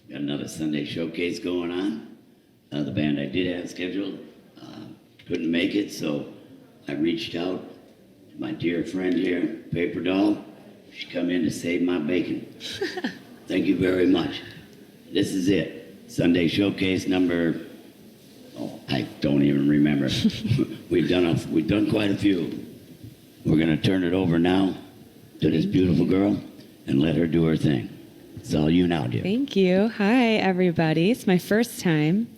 Got another Sunday showcase going on. The band I did have scheduled couldn't make it, so I reached out to my dear friend here, Paper Doll. She come in to save my bacon. Thank you very much. This is it. Sunday showcase number. Oh, I don't even remember. We've done quite a few. We're gonna turn it over now to this beautiful girl and let her do her thing. It's all you now, dear. Thank you. Hi, everybody. It's my first time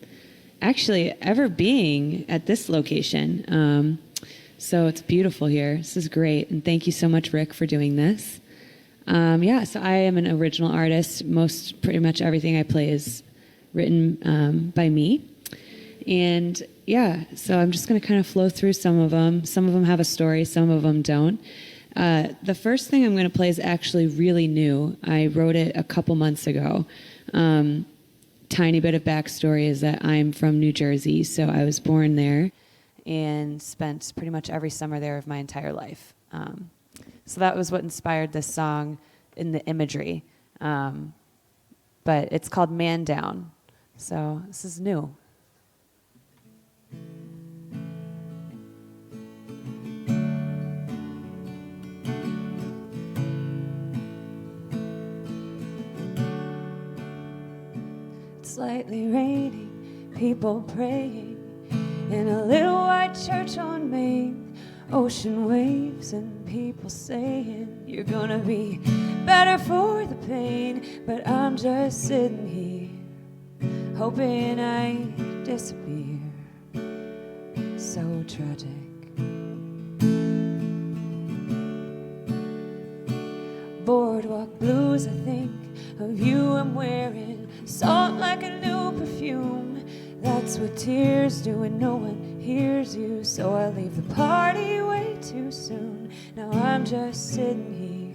actually ever being at this location. So it's beautiful here. This is great. And thank you so much, Rick, for doing this. So I am an original artist. Pretty much everything I play is written by me. And so I'm just going to kind of flow through some of them. Some of them have a story, some of them don't. The first thing I'm going to play is actually really new. I wrote it a couple months ago. Tiny bit of backstory is that I'm from New Jersey, so I was born there and spent pretty much every summer there of my entire life. So that was what inspired this song in the imagery. But it's called Man Down. So this is new. Slightly raining, people praying in a little white church on Main. Ocean waves and people saying you're gonna be better for the pain. But I'm just sitting here, hoping I disappear. So tragic. Boardwalk blues, I think of you I'm wearing. Salt like a new perfume. That's what tears do when no one hears you. So I leave the party way too soon. Now I'm just sitting here,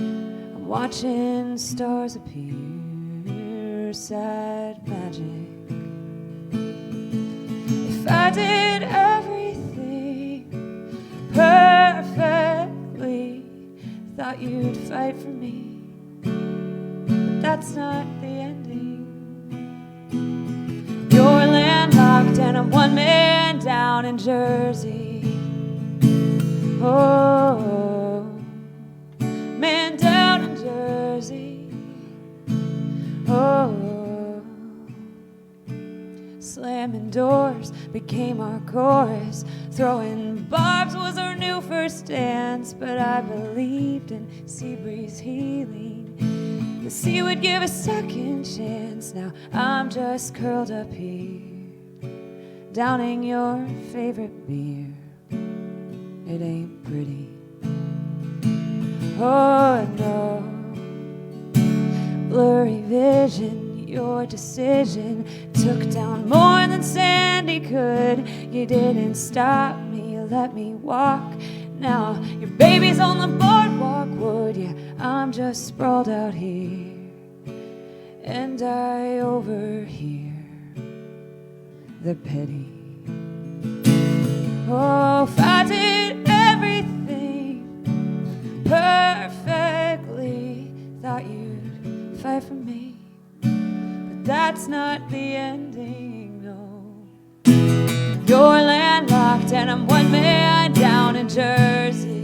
I'm watching stars appear. Sad magic. If I did everything perfectly, thought you'd fight for me. That's not the ending. You're landlocked and I'm one man down in Jersey. Oh, man down in Jersey. Oh, slamming doors became our chorus. Throwing barbs was our new first dance. But I believed in sea breeze healing. The sea would give a second chance. Now I'm just curled up here, downing your favorite beer. It ain't pretty. Oh no. Blurry vision, your decision took down more than Sandy could. You didn't stop me, you let me walk. Now your baby's on the boardwalk wood. Yeah, I'm just sprawled out here, and I overhear the pity. Oh, if I did everything perfectly, thought you'd fight for me. But that's not the ending, no. You're landlocked and I'm one man down in Jersey.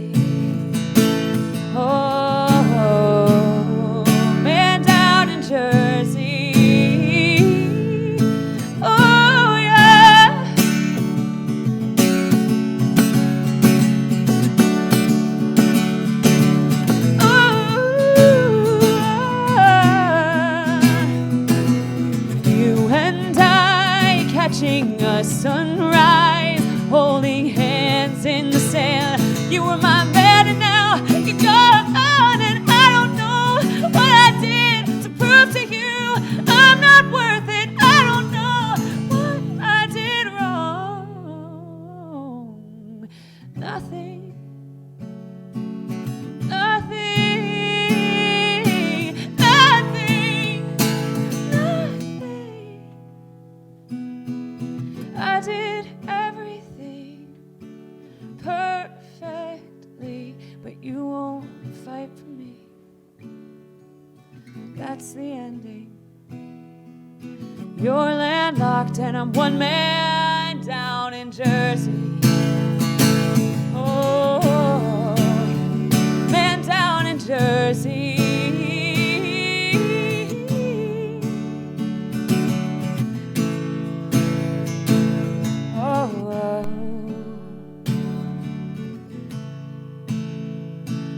Oh, man down in Jersey. Oh, yeah. Ooh, you and I catching a sunrise, holding hands in the sand. You were my man and now you're gone, and I don't know what I did to prove to you I'm not worth it. I don't know what I did wrong. Nothing, nothing, nothing, nothing. I did everything perfectly, but you won't fight for me. That's the ending. You're landlocked and I'm one man down in Jersey. Oh, man down in Jersey. Oh,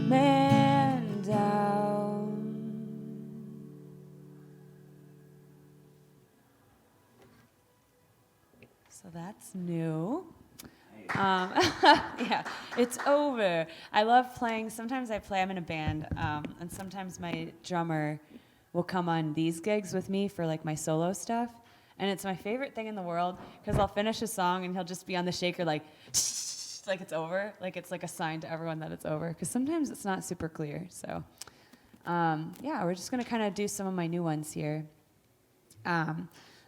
man down. So that's new. Yeah, it's over. I love playing. Sometimes I play, I'm in a band, and sometimes my drummer will come on these gigs with me for like my solo stuff. And it's my favorite thing in the world because I'll finish a song and he'll just be on the shaker like it's over. Like it's like a sign to everyone that it's over. Because sometimes it's not super clear. So yeah, we're just going to kind of do some of my new ones here.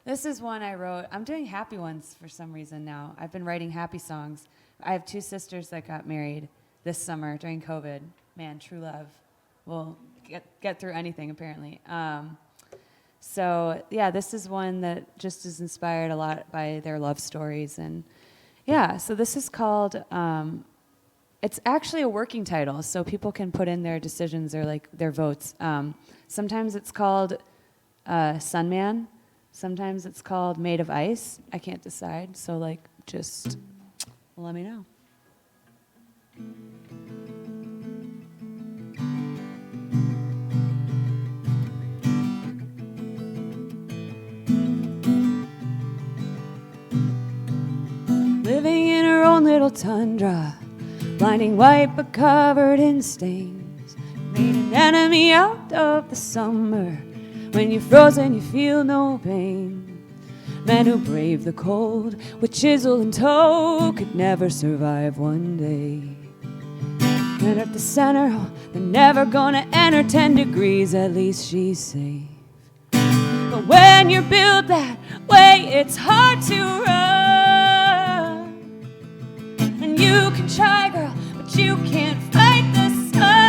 This is one I wrote. I'm doing happy ones for some reason now. I've been writing happy songs. I have 2 sisters that got married this summer during COVID. Man, true love will get through anything, apparently. So, yeah, this is one that just is inspired a lot by their love stories. And, yeah, so this is called, it's actually a working title, so people can put in their decisions or, like, their votes. Sometimes it's called Sunman. Sometimes it's called Made of Ice. I can't decide, so like just let me know. Living in her own little tundra, blinding white but covered in stains, made an enemy out of the summer. When you're frozen, you feel no pain. Men who brave the cold with chisel and toe could never survive one day. And at the center, oh, they're never gonna enter 10 degrees, at least she's safe. But when you're built that way, it's hard to run. And you can try, girl, but you can't fight the sun.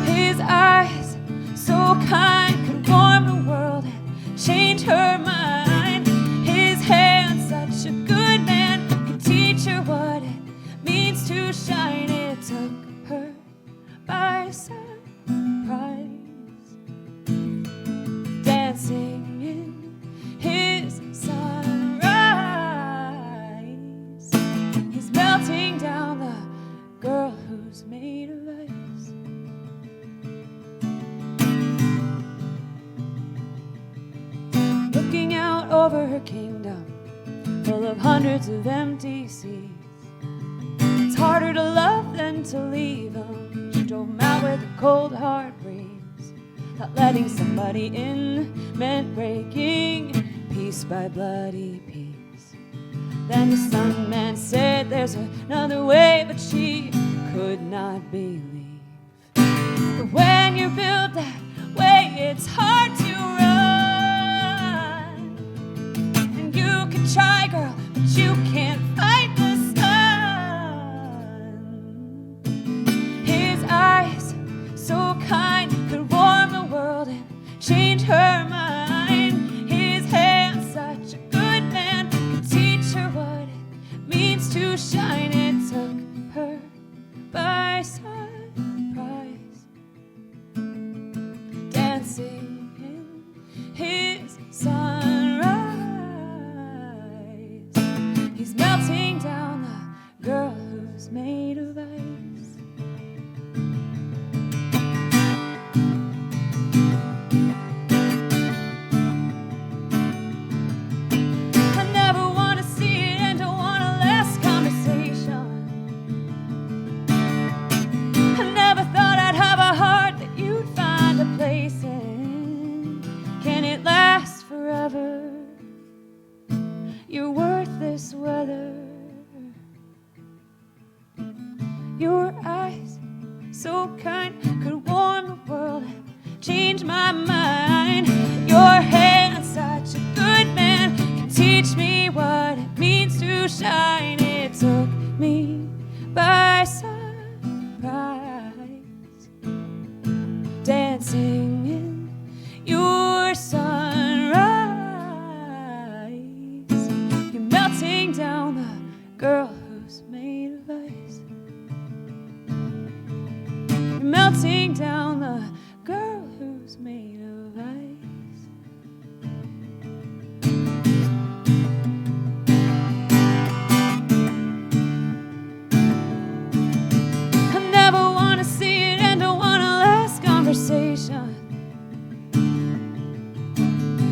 His eyes, so kind, could warm the world and change her mind. His hands, such a good man, could teach her what it means to shine. It took her by surprise, dancing in his sunrise. He's melting down the girl who's made of ice. Looking out over her kingdom, full of hundreds of empty seats. It's harder to love than to leave them. She drove him out with a cold hard breeze. Thought letting somebody in meant breaking piece by bloody piece. Then the sun man said there's another way, but she could not believe. But when you're built that way, it's hard to run. And you can try, girl, but you can't fight the sun. His eyes, so kind, could warm the world and change her mind. His hands, such a good man, could teach her what it means to shine. It took her by surprise, dancing in his sunrise. He's melting down the girl who's made of ice. I never want to see it and don't want a less conversation. I never thought I'd have a heart that you'd find a place in. Can it last forever? You're worth this weather. Your eyes, so kind, could warm the world and change my mind. Your hands, such a good man, can teach me what it means to shine. It took me by surprise, dancing in your situation.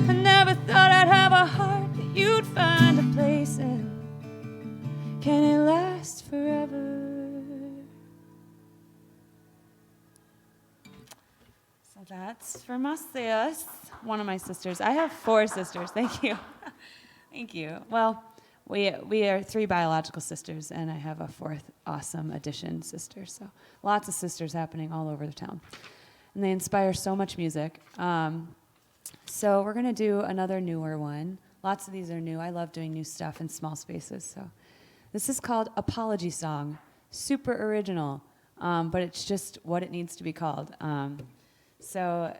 I never thought I'd have a heart that you'd find a place in. Can it last forever? So that's from us, sis. One of my sisters. I have 4 sisters. Thank you. Thank you. Well, we are 3 biological sisters, and I have a 4th awesome addition sister. So lots of sisters happening all over the town. And they inspire so much music. So we're going to do another newer one. Lots of these are new. I love doing new stuff in small spaces. So this is called Apology Song. Super original, but it's just what it needs to be called. So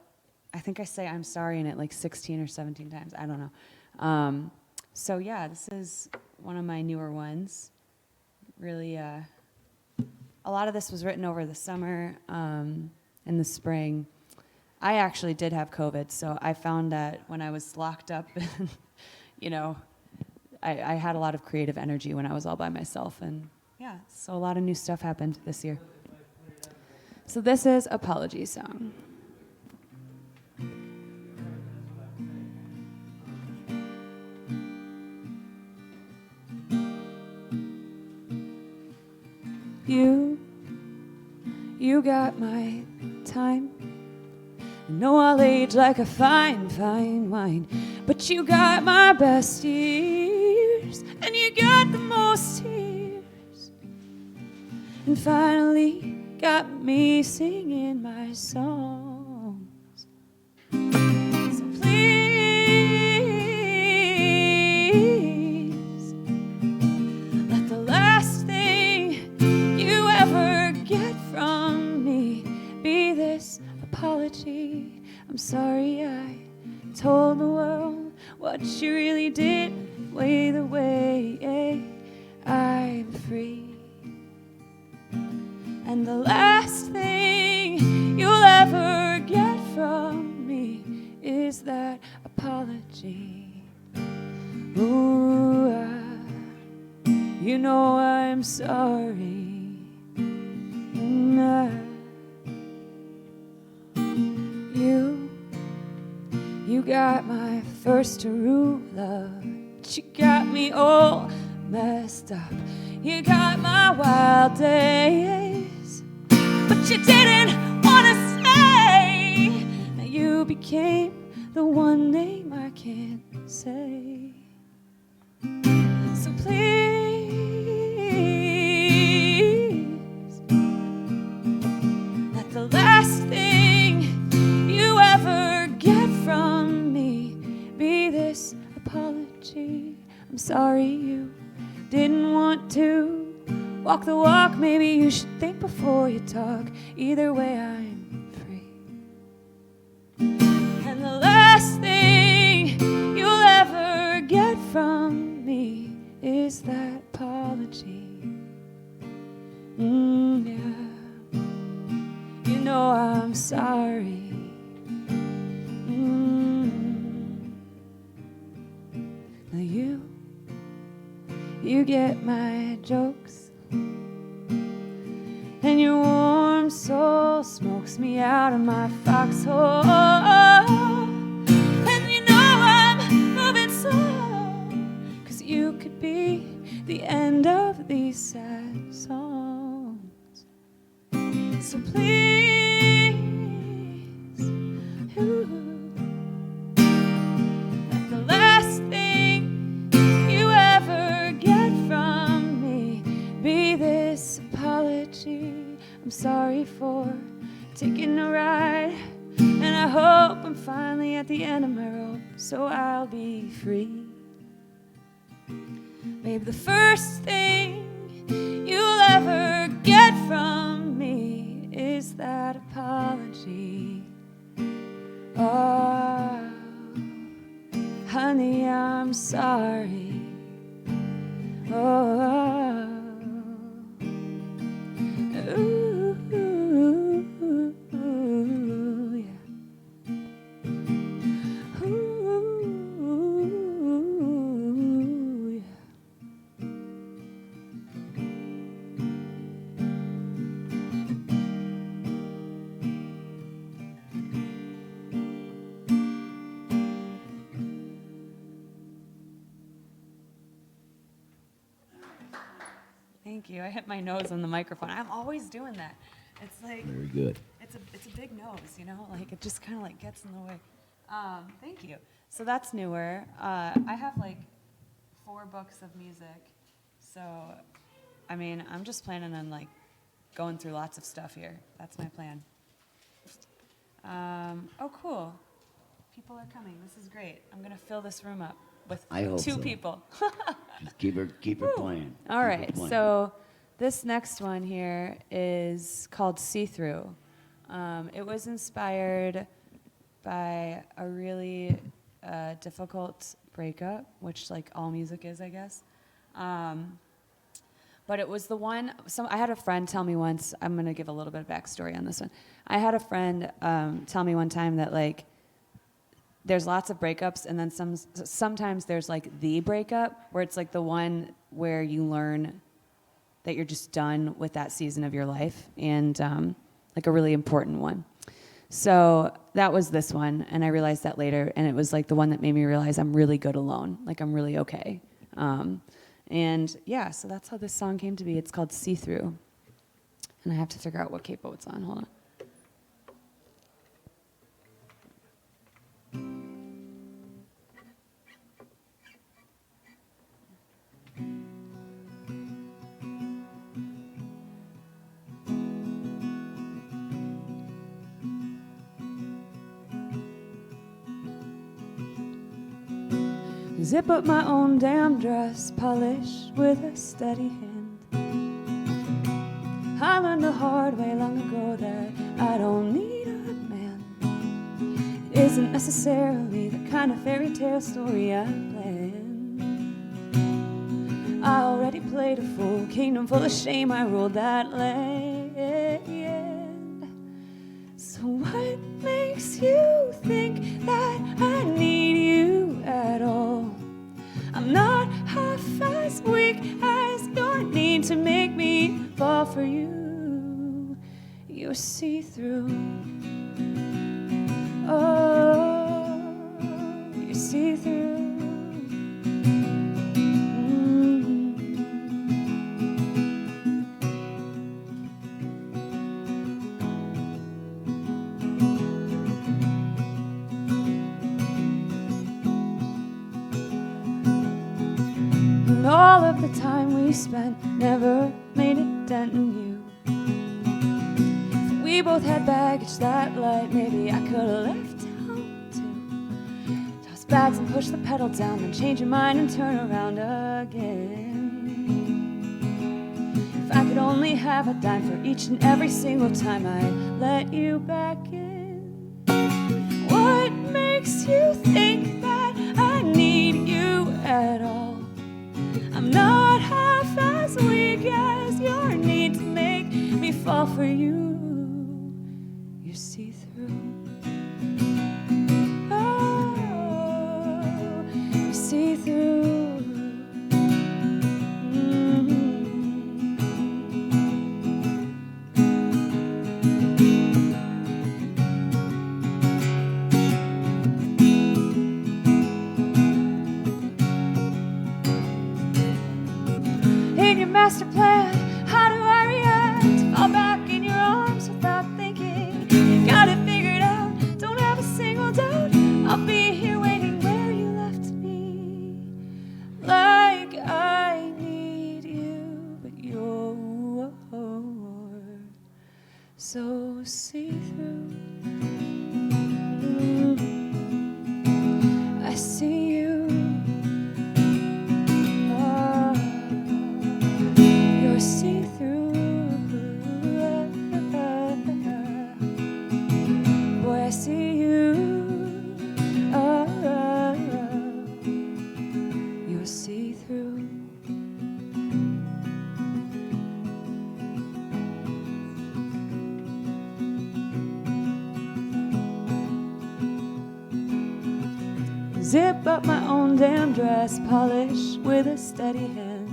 I think I say I'm sorry in it like 16 or 17 times. I don't know. So yeah, this is one of my newer ones. Really, a lot of this was written over the summer, in the spring. I actually did have COVID, so I found that when I was locked up, you know, I had a lot of creative energy when I was all by myself, and yeah, so a lot of new stuff happened this year. So this is Apology Song. You got my time. I know I'll age like a fine, fine wine, but you got my best years, and you got the most tears, and finally got me singing my songs. So please, let the last thing you ever get from me be this apology. I'm sorry I told the world what you really did, way the way I'm free. And the last thing you'll ever get from me is that apology. Ooh, you know I'm sorry. You got my first true love, but you got me all messed up. You got my wild days, but you didn't want to stay. Now you became the one name I can't say. So please, let the last thing you ever get from me be this apology. I'm sorry you didn't want to walk the walk. Maybe you should think before you talk. Either way, I'm free. And the last thing you'll ever get from me is that apology. Yeah. You know I'm sorry. Now you get my jokes, and your warm soul smokes me out of my foxhole. And you know I'm moving slow, 'cause you could be the end of these sad songs. So please, let the last thing you ever get from me be this apology. I'm sorry for taking a ride, and I hope I'm finally at the end of my rope, so I'll be free. Babe, the first thing you'll ever get from me is that apology. Oh, honey, I'm sorry. Oh, ooh, yeah. Ooh, yeah. you. I hit my nose on the microphone. I'm always doing that. It's like Very good. it's a big nose, you know. Like it just kind of like gets in the way. Thank you. So that's newer. I have like 4 books of music. So, I mean, I'm just planning on like going through lots of stuff here. That's my plan. Oh, cool. People are coming. This is great. I'm gonna fill this room up with I hope 2 so. people. Just keep her playing. All Keep her right. playing. So this next one here is called See Through. It was inspired by a really difficult breakup, which like all music is, I guess. But it was the one. I had a friend tell me once. I'm gonna give a little bit of backstory on this one. I had a friend tell me one time that like there's lots of breakups, and then sometimes there's like the breakup where it's like the one where you learn that you're just done with that season of your life, and like a really important one. So that was this one, and I realized that later, and it was like the one that made me realize I'm really good alone, like I'm really okay. And yeah, so that's how this song came to be. It's called See Through. And I have to figure out what capo it's on. Hold on. Zip up my own damn dress, polish with a steady hand. I learned the hard way long ago that I don't need a man. It isn't necessarily the kind of fairy tale story I planned. I already played a fool, kingdom full of shame, I ruled that land. So what makes you think that I need you at all? I'm not half as weak as your need to make me fall for you. You're see-through. Oh, you're see-through. All of the time we spent never made a dent in you. If we both had baggage that light, maybe I could've left town too. Toss bags and push the pedal down, then change your mind and turn around again. If I could only have a dime for each and every single time I let you back in. What makes you think that I need you at all? I'm not half as weak as your need to make me fall for you. You're see-through. Oh, you're see-through. Master plan, how do I react? Fall back in your arms without thinking. You got it figured out, don't have a single doubt. I'll be here waiting where you left me. Like I need you, but you're so see-through. I see you. See-through. Boy, I see you. You're see-through. Zip up my own damn dress, polish with a steady hand.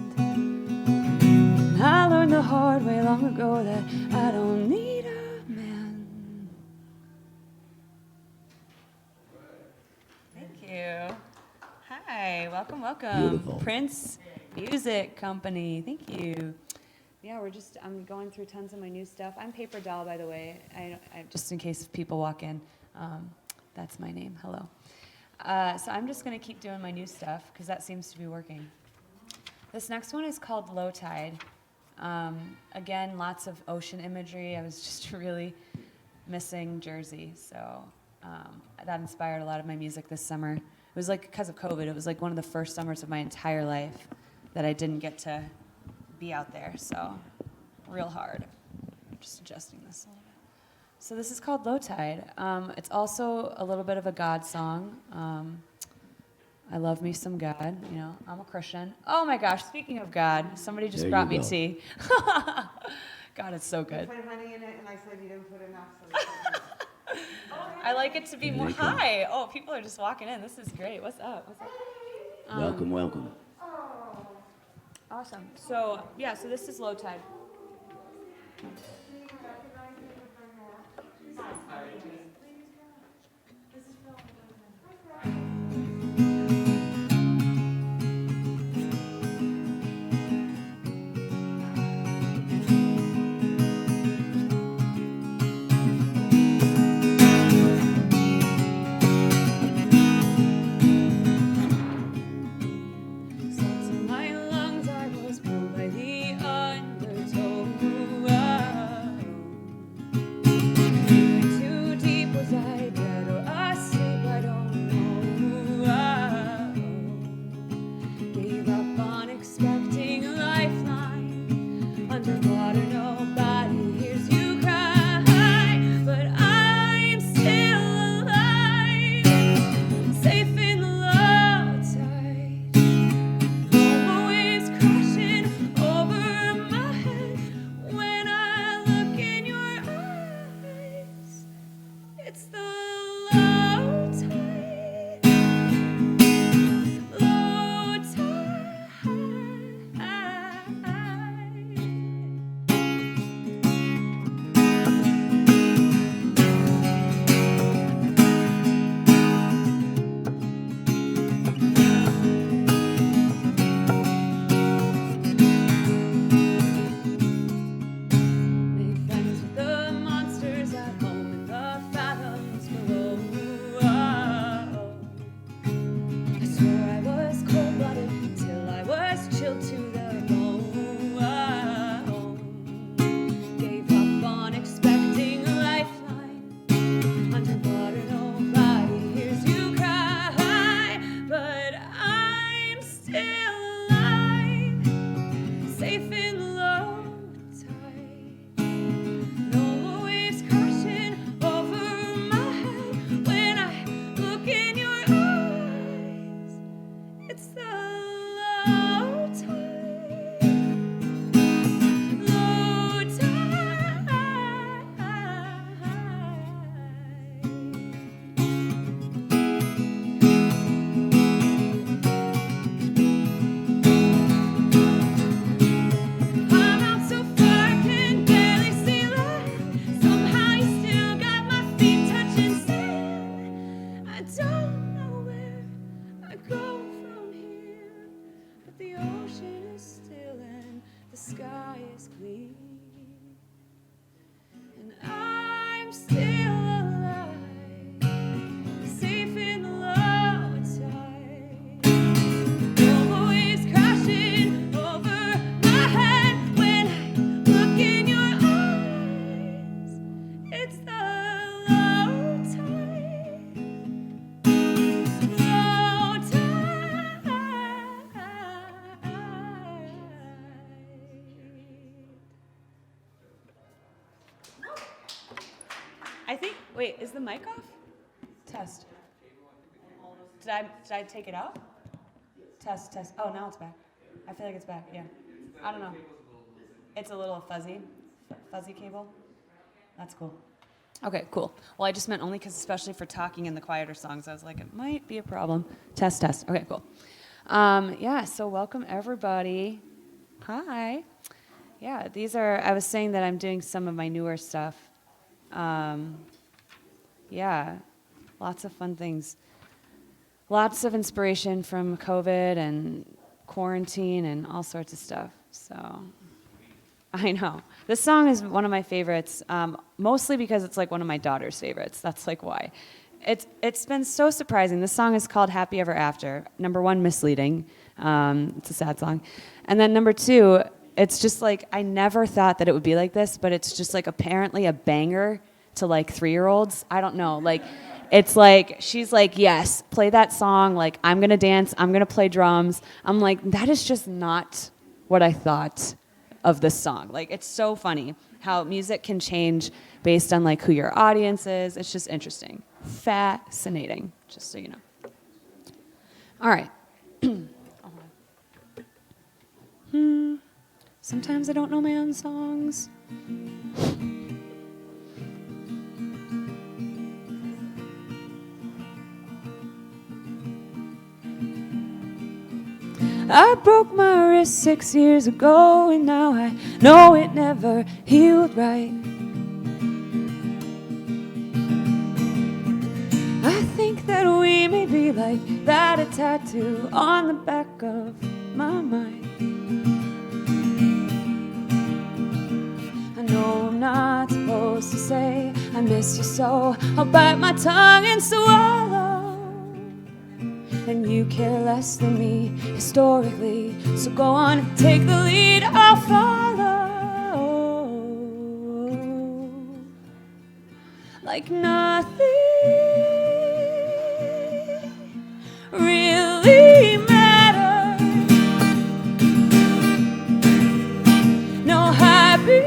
I learned the hard way long ago that I don't need a man. Thank you. Hi, welcome, welcome. Beautiful. Prince Music Company. Thank you. I'm going through tons of my new stuff. I'm Paper Doll, by the way. Just in case people walk in, that's my name. Hello. So I'm just going to keep doing my new stuff because that seems to be working. This next one is called Low Tide. Again, lots of ocean imagery. I was just really missing Jersey, so that inspired a lot of my music this summer. It was like, because of COVID, it was like one of the first summers of my entire life that I didn't get to be out there, so real hard. I'm just adjusting this a little bit. So this is called Low Tide. It's also a little bit of a God song. I love me some God, you know, I'm a Christian. Oh my gosh, speaking of God, somebody just brought me tea. God, it's so good. You put honey in it, and I said you didn't put enough. So I like it to be more. Hi. Oh, people are just walking in. This is great. What's up? What's up? Welcome, welcome. Awesome. So, yeah, so this is Low Tide. Wait, is the mic off? Test. Did I take it out? Test, test. Oh, now it's back. I feel like it's back, yeah. I don't know. It's a little fuzzy cable. That's cool. Okay, cool. Well, I just meant only because, especially for talking in the quieter songs, I was like, it might be a problem. Test, test. Okay, cool. Yeah, so welcome everybody. Hi. Yeah, I was saying that I'm doing some of my newer stuff. Yeah, lots of fun things. Lots of inspiration from COVID and quarantine and all sorts of stuff. So I know. This song is one of my favorites, mostly because it's like one of my daughter's favorites. That's like why. It's been so surprising. This song is called Happy Ever After. Number one, misleading. It's a sad song. And then number two, it's just like, I never thought that it would be like this, but it's just like apparently a banger to like 3-year-olds. I don't know. Like, it's like, she's like, yes, play that song. Like, I'm going to dance. I'm going to play drums. I'm like, that is just not what I thought of this song. Like, it's so funny how music can change based on like who your audience is. It's just interesting. Fascinating, just so you know. All right. Sometimes I don't know my own songs. I broke my wrist 6 years ago, and now I know it never healed right. I think that we may be like that, a tattoo on the back of my mind. I know I'm not supposed to say I miss you, so I'll bite my tongue and swallow. And you care less than me historically, so go on and take the lead, I'll follow. Like nothing really matters. No happy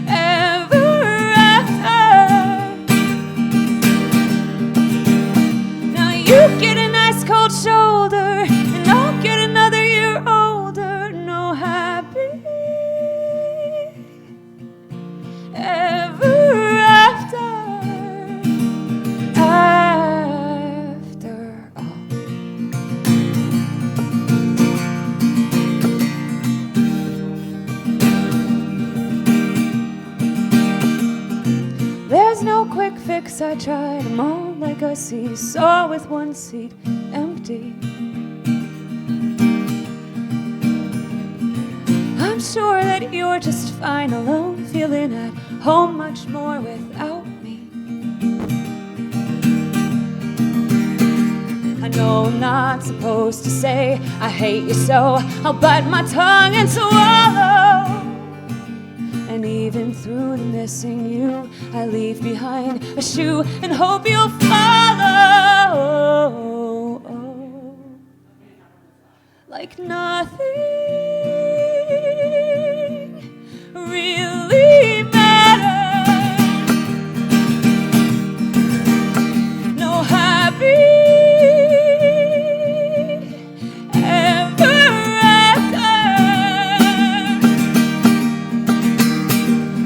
ever after. Now you get a nice cold shoulder, and I'll get another year older. No happy ever after. After all. There's no quick fix, I tried them all like a seesaw with one seat empty. I'm sure that you're just fine alone, feeling at home much more without me. I know I'm not supposed to say I hate you, so I'll bite my tongue and swallow. And even through the missing you, I leave behind a shoe and hope you'll follow. Like nothing really matters. No happy ever after.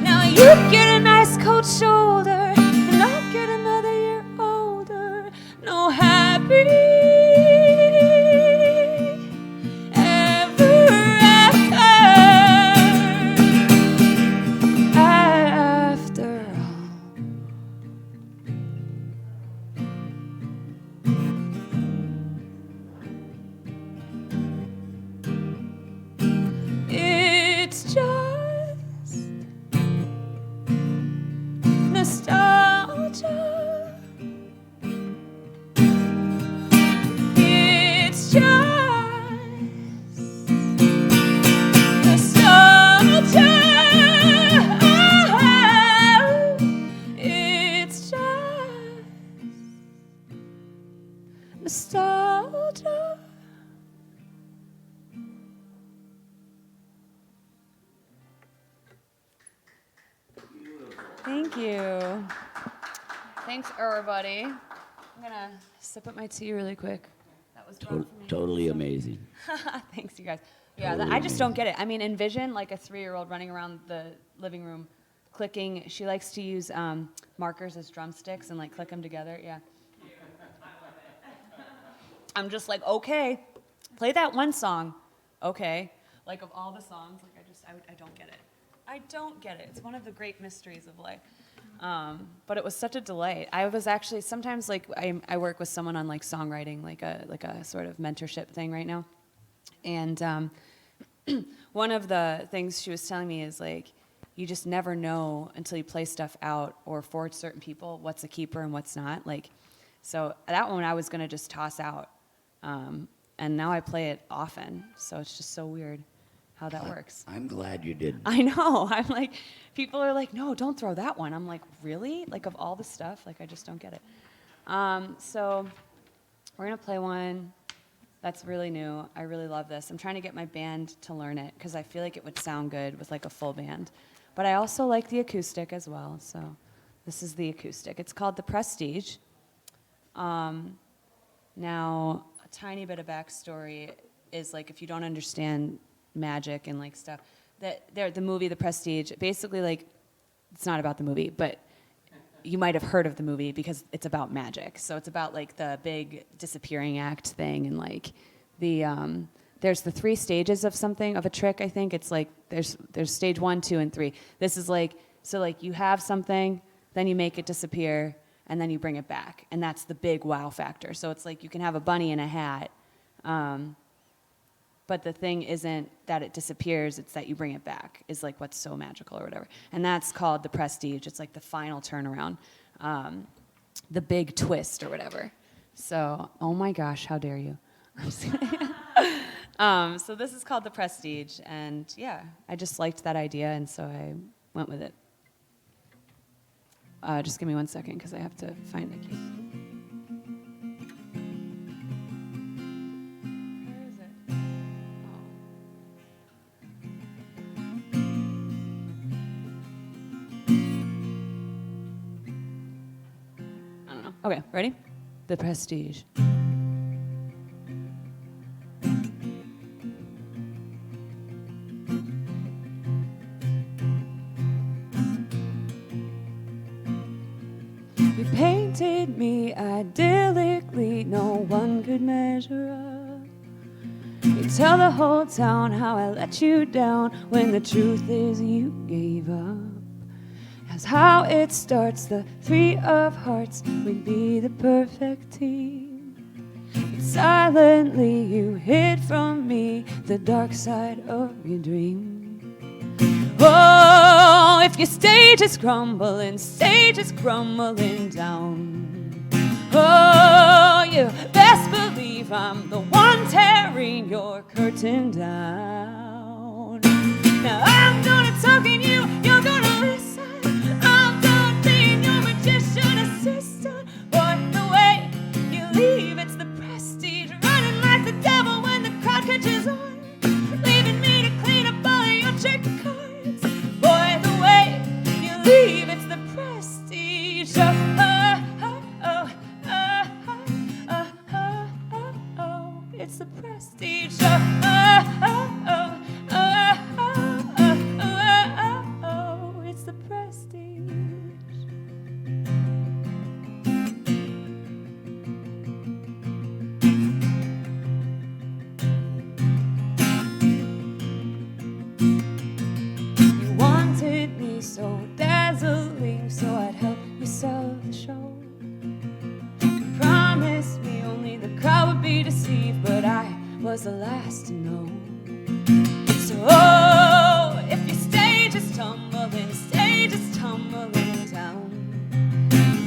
Now you get a nice cold shoulder, and I'll get another year older. No happy nostalgia. It's just nostalgia. It's just nostalgia. Thank you. Thanks, everybody. I'm gonna sip up my tea really quick. That was fun for me. Totally amazing. Thanks, you guys. Yeah, Totally I just don't amazing. get it. I mean, envision like a 3-year-old running around the living room, clicking. She likes to use markers as drumsticks and like click them together. Yeah. I'm just like, okay, play that one song. Okay. Like of all the songs, like I don't get it. I don't get it. It's one of the great mysteries of life. But it was such a delight. I was actually sometimes like I work with someone on like songwriting, like a sort of mentorship thing right now, and one of the things she was telling me is like, you just never know until you play stuff out or for certain people what's a keeper and what's not. Like, so that one I was gonna just toss out, and now I play it often. So it's just so weird how that works. I'm glad you did. I know. I'm like, people are like, no, don't throw that one. I'm like, really? Like of all the stuff, like I just don't get it. So we're gonna play one that's really new. I really love this. I'm trying to get my band to learn it because I feel like it would sound good with like a full band. But I also like the acoustic as well. So this is the acoustic. It's called The Prestige. Now, a tiny bit of backstory is like if you don't understand magic and like stuff, the movie The Prestige, basically like, it's not about the movie, but you might have heard of the movie because it's about magic. So it's about like the big disappearing act thing and like there's the 3 stages of something, of a trick, I think. It's like there's stage 1, 2, and 3. This is like, so like you have something, then you make it disappear, and then you bring it back. And that's the big wow factor. So it's like you can have a bunny in a hat, but the thing isn't that it disappears, it's that you bring it back, is like what's so magical or whatever. And that's called The Prestige. It's like the final turnaround, the big twist or whatever. So, oh my gosh, how dare you. I'm just kidding. So this is called The Prestige, and yeah, I just liked that idea, and so I went with it. Just give me 1 second, because I have to find the key. Where is it? Oh. I don't know. Okay, ready? The Prestige. You painted me idyllically, no one could measure up. You tell the whole town how I let you down, when the truth is you gave up. That's how it starts, the 3 of hearts, we'd be the perfect team. But silently you hid from me the dark side of your dream. Oh, if your stage is crumbling down. Oh, you best believe I'm the one tearing your curtain down. Now I'm gonna talk and you're gonna listen. I'm done being your magician assistant. But the way you leave, it's the prestige. Running like the devil when the crowd catches on. Leaving me to clean up all of your trick cards. Boy, the way you leave, it's the prestige. It's the prestige. It's the prestige. You wanted me so dazzling, so I'd help you sell the show. You promised me only the crowd would be deceived, but I was the last to know. So, oh, if your stage is tumbling down,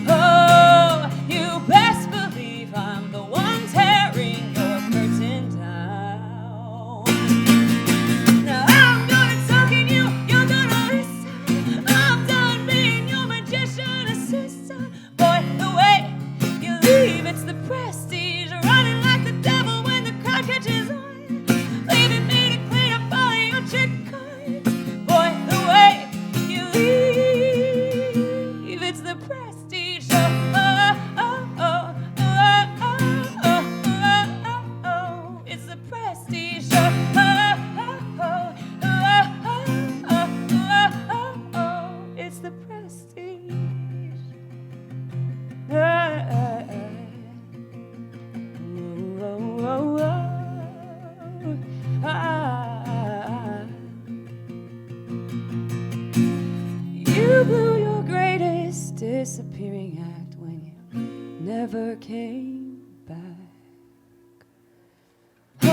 oh, you best believe I'm the one tearing your curtain down. Now I'm gonna talk and you're gonna listen. I'm done being your magician assistant. Boy, the way you leave, it's the prestige. Running like the devil when the crowd catches on. Leaving me to clean up all of your trick cards. Boy, the way you leave, it's the prestige. It's the prestige. It's the prestige. You blew your greatest disappearing act when you never came back. Oh,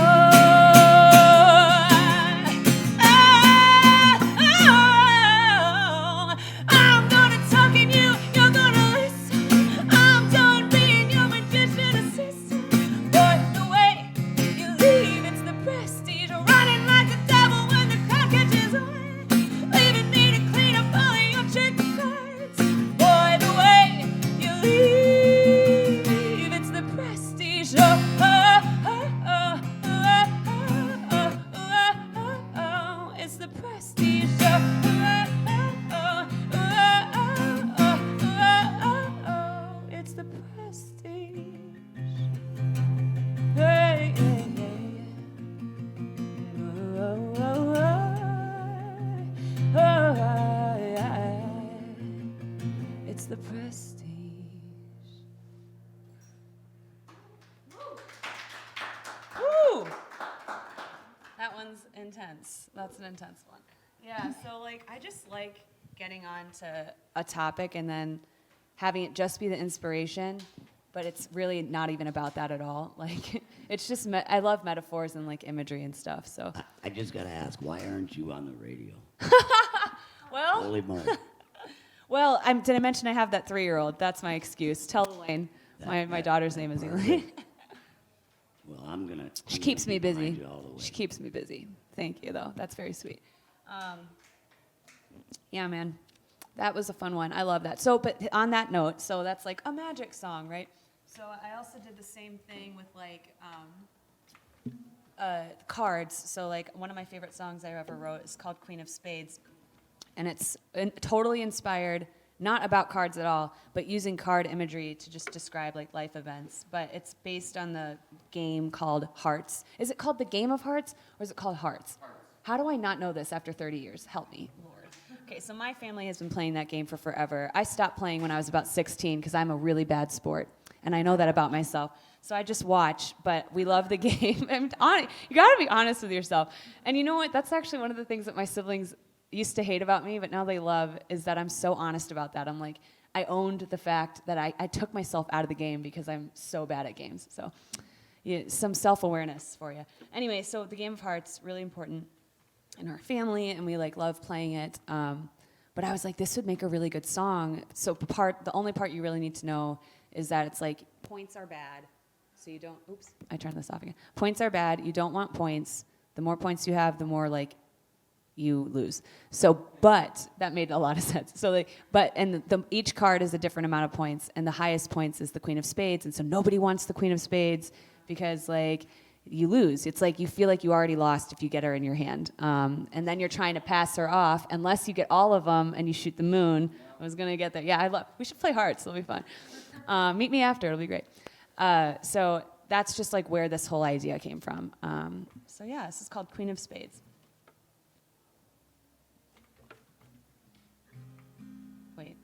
intense. That's an intense one. Yeah, so like I just like getting on to a topic and then having it just be the inspiration, but it's really not even about that at all. Like it's just I love metaphors and like imagery and stuff. So I just gotta ask, why aren't you on the radio? well, Holy moly. well, did I mention I have that 3-year-old? That's my excuse. Tell Elaine. My daughter's name is Elaine. Well, I'm gonna. She keeps me busy. You all the way. She keeps me busy. Thank you, though. That's very sweet. Yeah, man. That was a fun one. I love that. So, but on that note, so that's like a magic song, right? So I also did the same thing with like cards. So like one of my favorite songs I ever wrote is called Queen of Spades. And it's totally inspired, not about cards at all, but using card imagery to just describe like life events. But it's based on the game called Hearts. Is it called the Game of Hearts or is it called Hearts? How do I not know this after 30 years? Help me, Lord. Okay, so my family has been playing that game for forever. I stopped playing when I was about 16 because I'm a really bad sport, and I know that about myself. So I just watch, but we love the game. You got to be honest with yourself. And you know what? That's actually one of the things that my siblings used to hate about me, but now they love, is that I'm so honest about that. I'm like, I owned the fact that I took myself out of the game because I'm so bad at games. So yeah, some self-awareness for you. Anyway, so the Game of Hearts, really important in our family, and we like love playing it. But I was like, this would make a really good song. So the only part you really need to know is that it's like points are bad. So you don't, oops, I turned this off again. Points are bad. You don't want points. The more points you have, the more like you lose. So, but that made a lot of sense. So like, each card is a different amount of points, and the highest points is the Queen of Spades. And so nobody wants the Queen of Spades because like, you lose. It's like you feel like you already lost if you get her in your hand. And then you're trying to pass her off unless you get all of them and you shoot the moon. I was going to get there. Yeah, we should play Hearts. It'll be fun. Meet me after. It'll be great. So that's just like where this whole idea came from. So yeah, this is called Queen of Spades. Wait.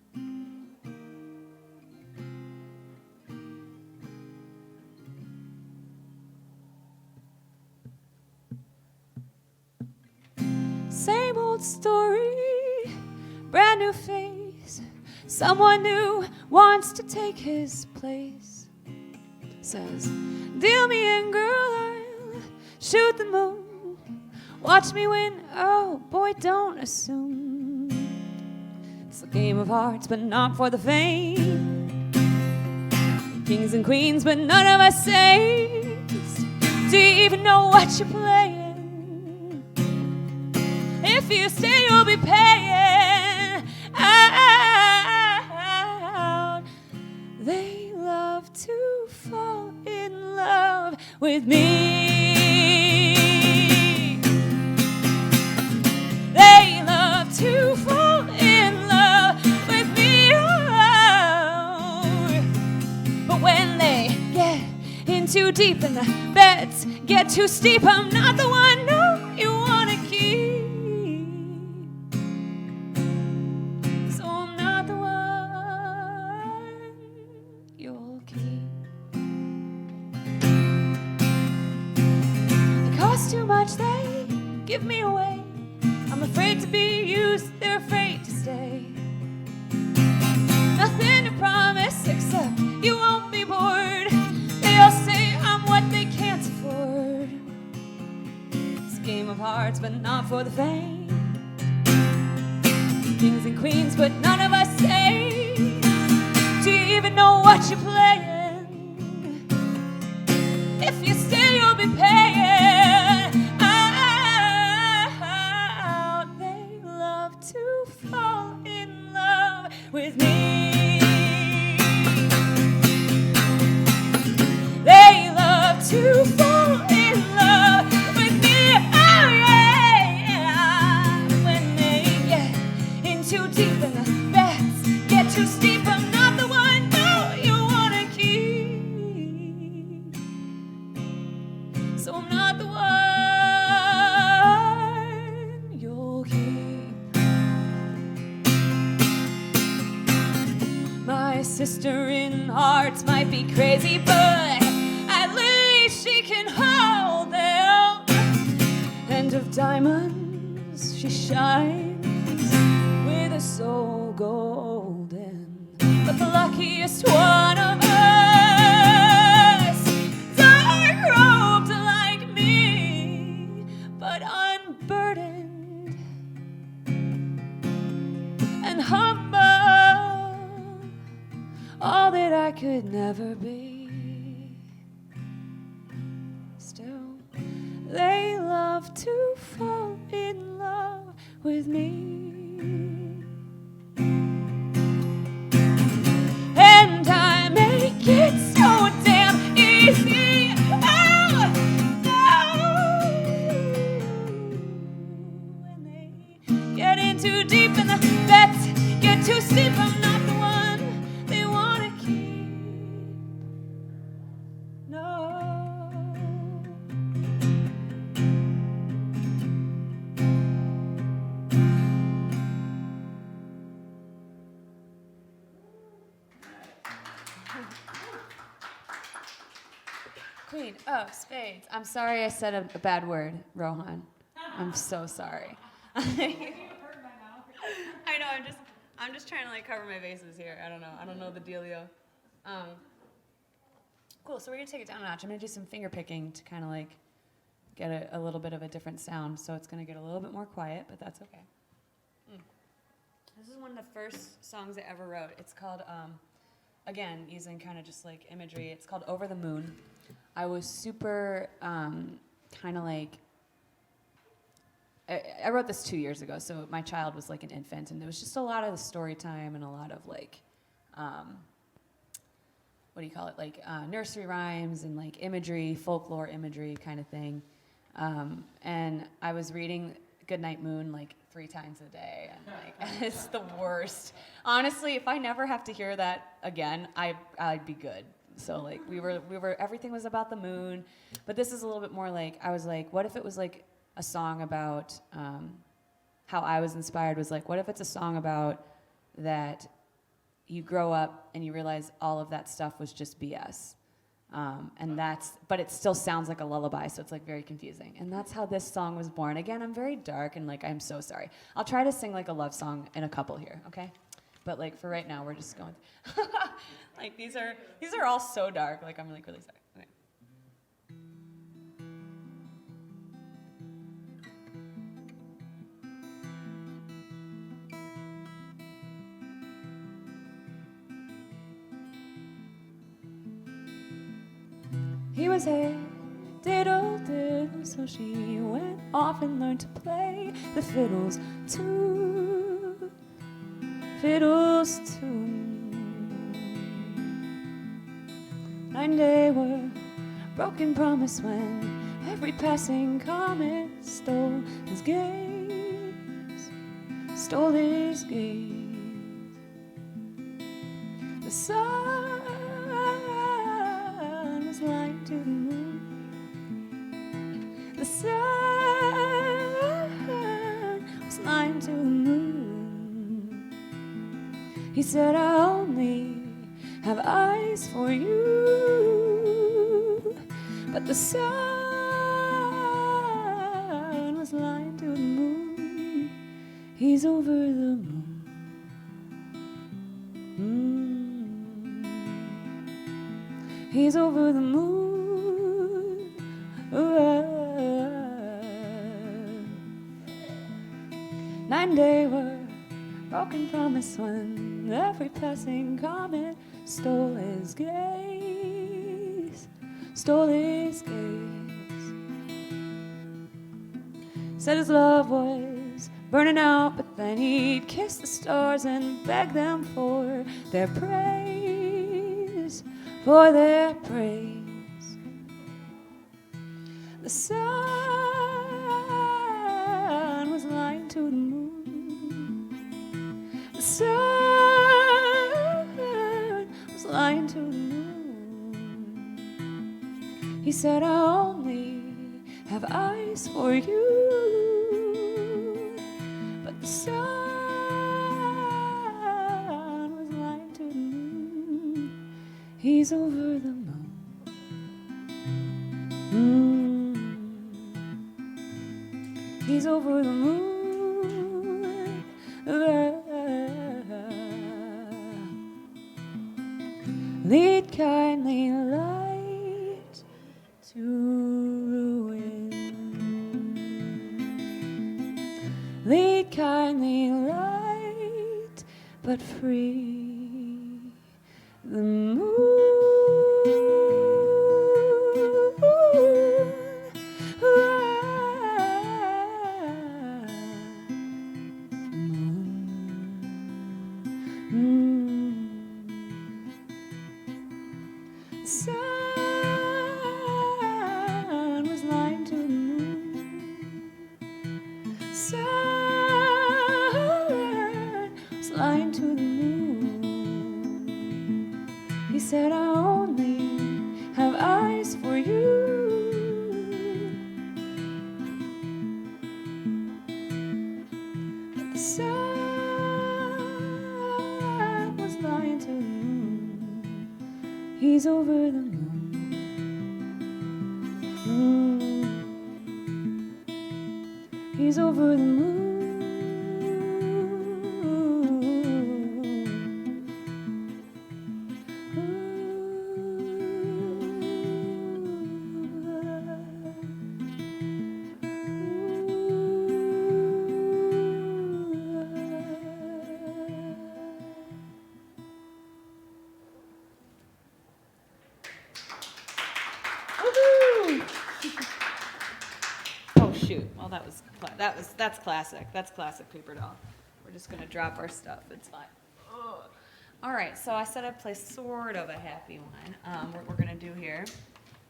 Same old story, brand new face. Someone new wants to take his place. Says, deal me in, girl, I'll shoot the moon. Watch me win, oh boy, don't assume. It's a game of hearts, but not for the faint. Kings and queens, but none of us saints. Do you even know what you're playing? If you stay, you'll be paying out. They love to fall in love with me. They love to fall in love with me. Oh. But when they get in too deep and the beds get too steep, I'm not the one, no, you want to keep. Too much, they give me away. I'm afraid to be used, they're afraid to stay. Nothing to promise except you won't be bored. They all say I'm what they can't afford. It's a game of hearts, but not for the faint. Kings and queens, but none of us say. Do you even know what you're playing? If you stay, you'll be paying. With me, they love to fall in love with me. Oh yeah, when they get in too deep and the beds get too steep, I'm not the one. No, you wanna keep. So I'm not the one you'll keep. My sister in hearts might be crazy, but at least she can hold them. And to of diamonds, she shines with a soul golden. But the luckiest one of us, dark-robed like me, but unburdened and humble, all that I could never be. Still, they love to fall in love with me. And I make it so damn easy. Oh, no. When they get in too deep and the bets get too steep, I'm not the one they want to keep. No. Queen of Spades. I'm sorry I said a bad word, Rohan. I'm so sorry. I know. I'm just trying to like cover my bases here. I don't know the dealio. Cool. So we're gonna take it down a notch. I'm gonna do some finger picking to kind of like get a little bit of a different sound. So it's gonna get a little bit more quiet, but that's okay. This is one of the first songs I ever wrote. It's called, again, using kind of just like imagery. It's called Over the Moon. I was super kind of like, I wrote this 2 years ago, so my child was like an infant, and there was just a lot of the story time and a lot of like, what do you call it, like nursery rhymes and like imagery, folklore imagery kind of thing. And I was reading Goodnight Moon like 3 times a day, and like it's the worst. Honestly, if I never have to hear that again, I'd be good. So like we were everything was about the moon, but this is a little bit more like, I was like, what if it was like a song about how I was inspired was like, what if it's a song about that you grow up and you realize all of that stuff was just BS. But it still sounds like a lullaby, so it's like very confusing. And that's how this song was born. Again, I'm very dark and like, I'm so sorry. I'll try to sing like a love song in a couple here, okay? But like for right now, we're just going, like these are all so dark, like I'm like really sorry. Okay. He was a diddle, so she went off and learned to play the fiddles too. Fiddles too. 9 days were broken promise when every passing comet stole his gaze, stole his gaze. The sun was lying to the moon. The sun was lying to the moon. He said, I only have eyes for you. But the sun was lying to the moon. He's over the moon. He's over the moon. 9 days were broken promise when every passing comet stole his gaze, stole his gaze. Said his love was burning out, but then he'd kiss the stars and beg them for their praise, for their praise. The sun was lying to the moon. The sun was lying to the moon. He said, I only have eyes for you. But the sun was lying to the moon. He's over the moon. He's over the moon. Lead kindly light to ruin. Lead kindly light, but free the moon. Sun was lying to the moon. Sun was lying to the moon. He said, I only have eyes for you. But the sun was lying to the moon. He's over the moon. He's over the moon. Oh shoot! Well, that's classic. That's classic Paper Doll. We're just gonna drop our stuff. It's fine. Ugh. All right. So I said I'd play sort of a happy one. What we're gonna do here?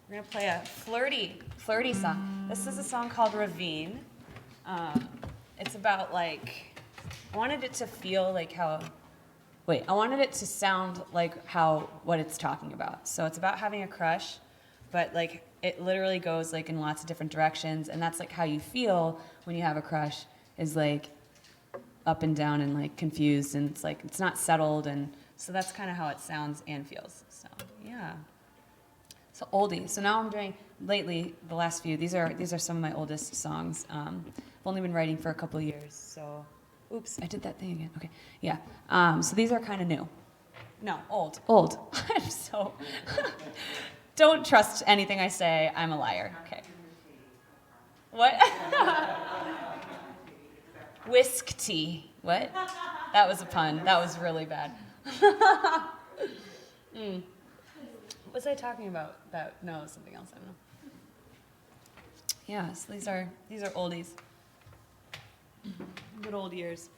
We're gonna play a flirty song. This is a song called Ravine. It's about like I wanted it to feel like how. Wait, I wanted it to sound like what it's talking about. So it's about having a crush, but like it literally goes like in lots of different directions, and that's like how you feel when you have a crush is like up and down and like confused, and it's like it's not settled, and so that's kind of how it sounds and feels. So yeah. So oldie. So now I'm doing lately the last few. These are some of my oldest songs. I've only been writing for a couple of years. So, oops, I did that thing again. Okay, yeah. So these are kind of new. No, old. I'm so. Don't trust anything I say. I'm a liar. Okay. What? Whisk tea. What? That was a pun. That was really bad. What was I talking about? No, something else. I don't know. Yeah, so these are oldies. Good old years.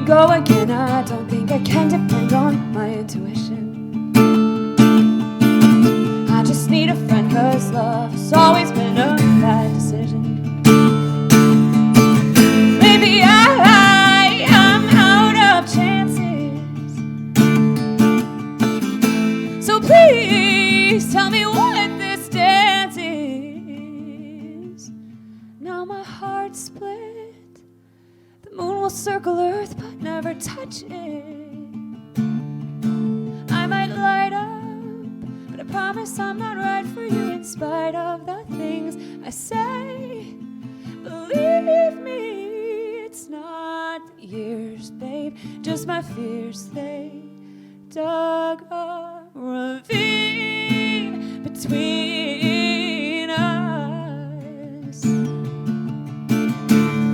Go again, I don't think I can depend on my intuition. I just need a friend, cause love has always been a bad decision. Maybe I'm out of chances. So please tell me what this dance is. Now my heart's split. The moon will circle Earth, but never touch it. I might light up, but I promise I'm not right for you in spite of the things I say. Believe me, it's not the years, babe, just my fears. They dug a ravine between us.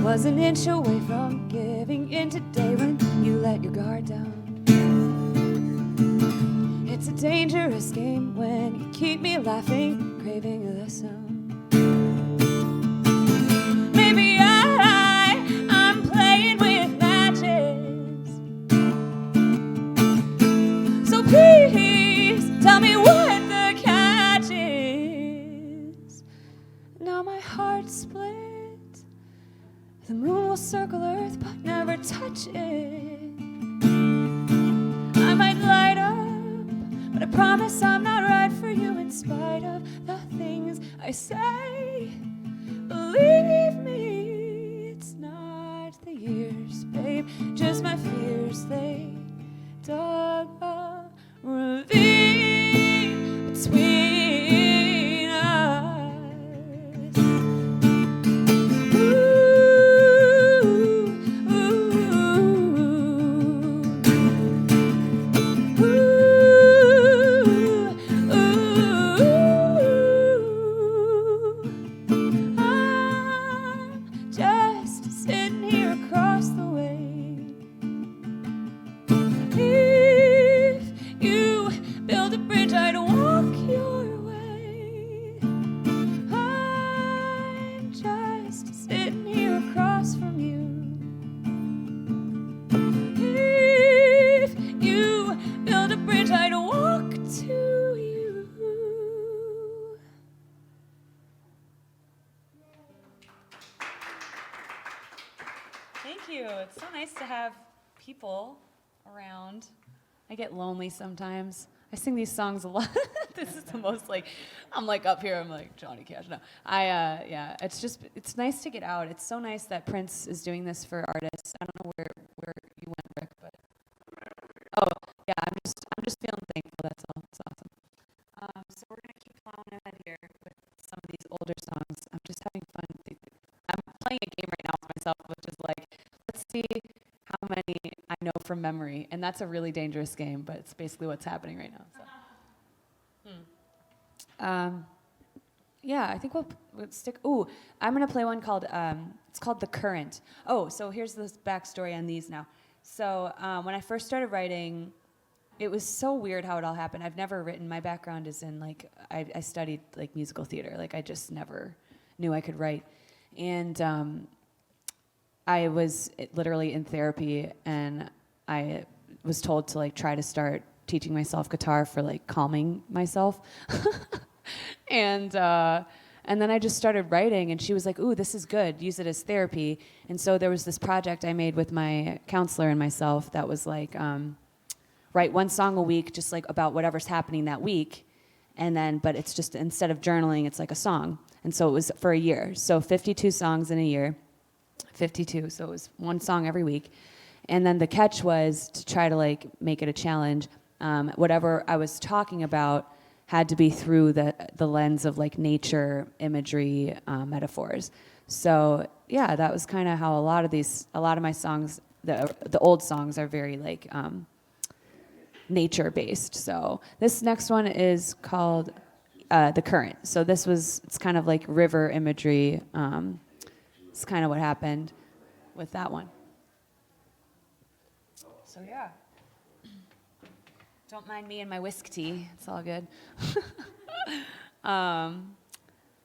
Was an inch away from giving in today when you let your guard down. It's a dangerous game when you keep me laughing craving the sound. Maybe I'm playing with matches. So please tell me what the catch is. Now my heart's split. The moon will circle Earth but never touch it. I might light up, but I promise I'm not right for you in spite of the things I say. Believe me, it's not the years, babe, just my fears. They dug a ravine between us. Thank you. It's so nice to have people around. I get lonely sometimes. I sing these songs a lot. This is the most I'm up here, I'm like Johnny Cash. No, yeah, it's nice to get out. It's so nice that Prince is doing this for artists. I don't know where you went, Rick, but yeah, I'm just feeling thankful. That's all. It's awesome. So we're gonna keep plowing ahead here with some of these older songs. I'm just having fun. I'm playing a game right now with myself, which is let's see how many I know from memory, and that's a really dangerous game, but it's basically what's happening right now. So. Yeah, I think we'll stick. Ooh, I'm gonna play one called. It's called The Current. Oh, so here's the backstory on these now. So when I first started writing, it was so weird how it all happened. I've never written. My background is in I studied musical theater. I just never knew I could write, and I was literally in therapy, and I was told to try to start teaching myself guitar for calming myself. And then I just started writing, and she was like, ooh, this is good, use it as therapy. And so there was this project I made with my counselor and myself that was write one song a week, just about whatever's happening that week. And then, but it's just, instead of journaling, it's a song. And so it was for a year. So 52 songs in a year, 52. So it was one song every week. And then the catch was to try to make it a challenge. Whatever I was talking about had to be through the lens of nature, imagery, metaphors. So yeah, that was kind of how a lot of my songs, the old songs, are very nature based. So this next one is called The Current. So it's kind of river imagery. It's kind of what happened with that one. So yeah. Don't mind me and my whisk tea. It's all good.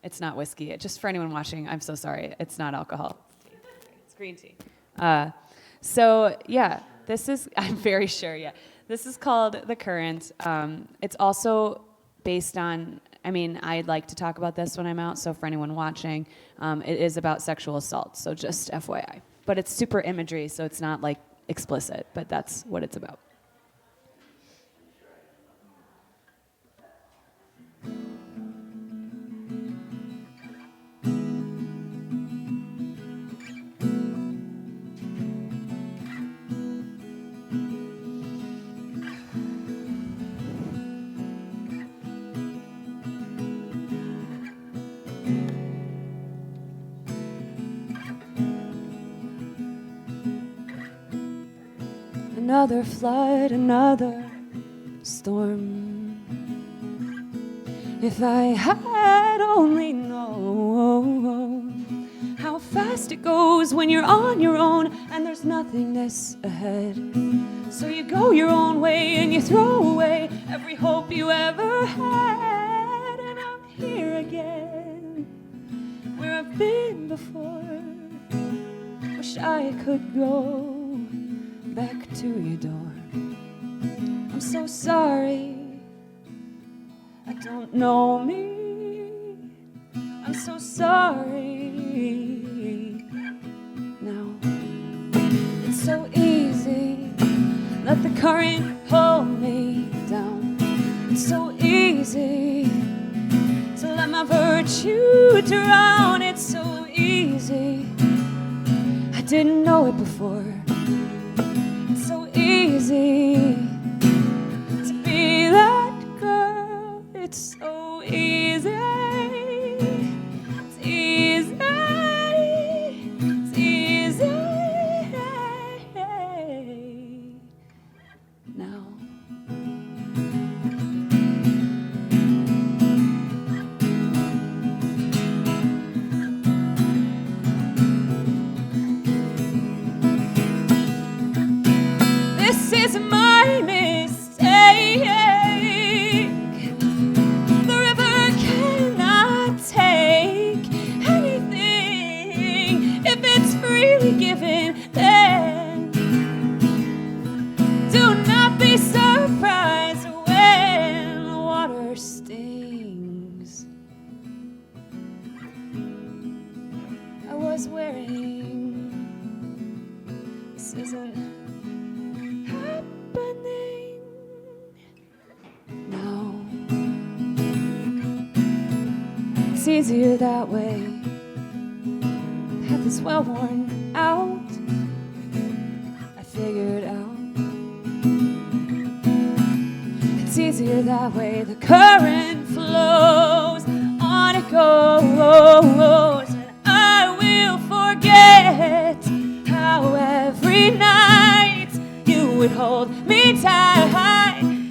It's not whiskey. Just for anyone watching, I'm so sorry. It's not alcohol. It's green tea. So yeah, I'm very sure, yeah. This is called The Current. It's also based on, I'd like to talk about this when I'm out, so for anyone watching, it is about sexual assault, so just FYI. But it's super imagery, so it's not explicit, but that's what it's about. Another flood, another storm. If I had only known how fast it goes when you're on your own and there's nothingness ahead. So you go your own way and you throw away every hope you ever had. And I'm here again, where I've been before. Wish I could go back to your door. I'm so sorry, I don't know me. I'm so sorry. Now it's so easy, let the current pull me down. It's so easy to let my virtue drown. It's so easy, I didn't know it before. It's so easy to be that girl. It's so easy. It's easy. It's easy. Now this is my mistake. The river cannot take anything if it's freely given. Then do not be surprised when the water stings. I was wearing, this isn't happening now. It's easier that way. I had this well worn out. I figured out it's easier that way. The current flows, on it goes, and I will forget how every night you would hold me tight,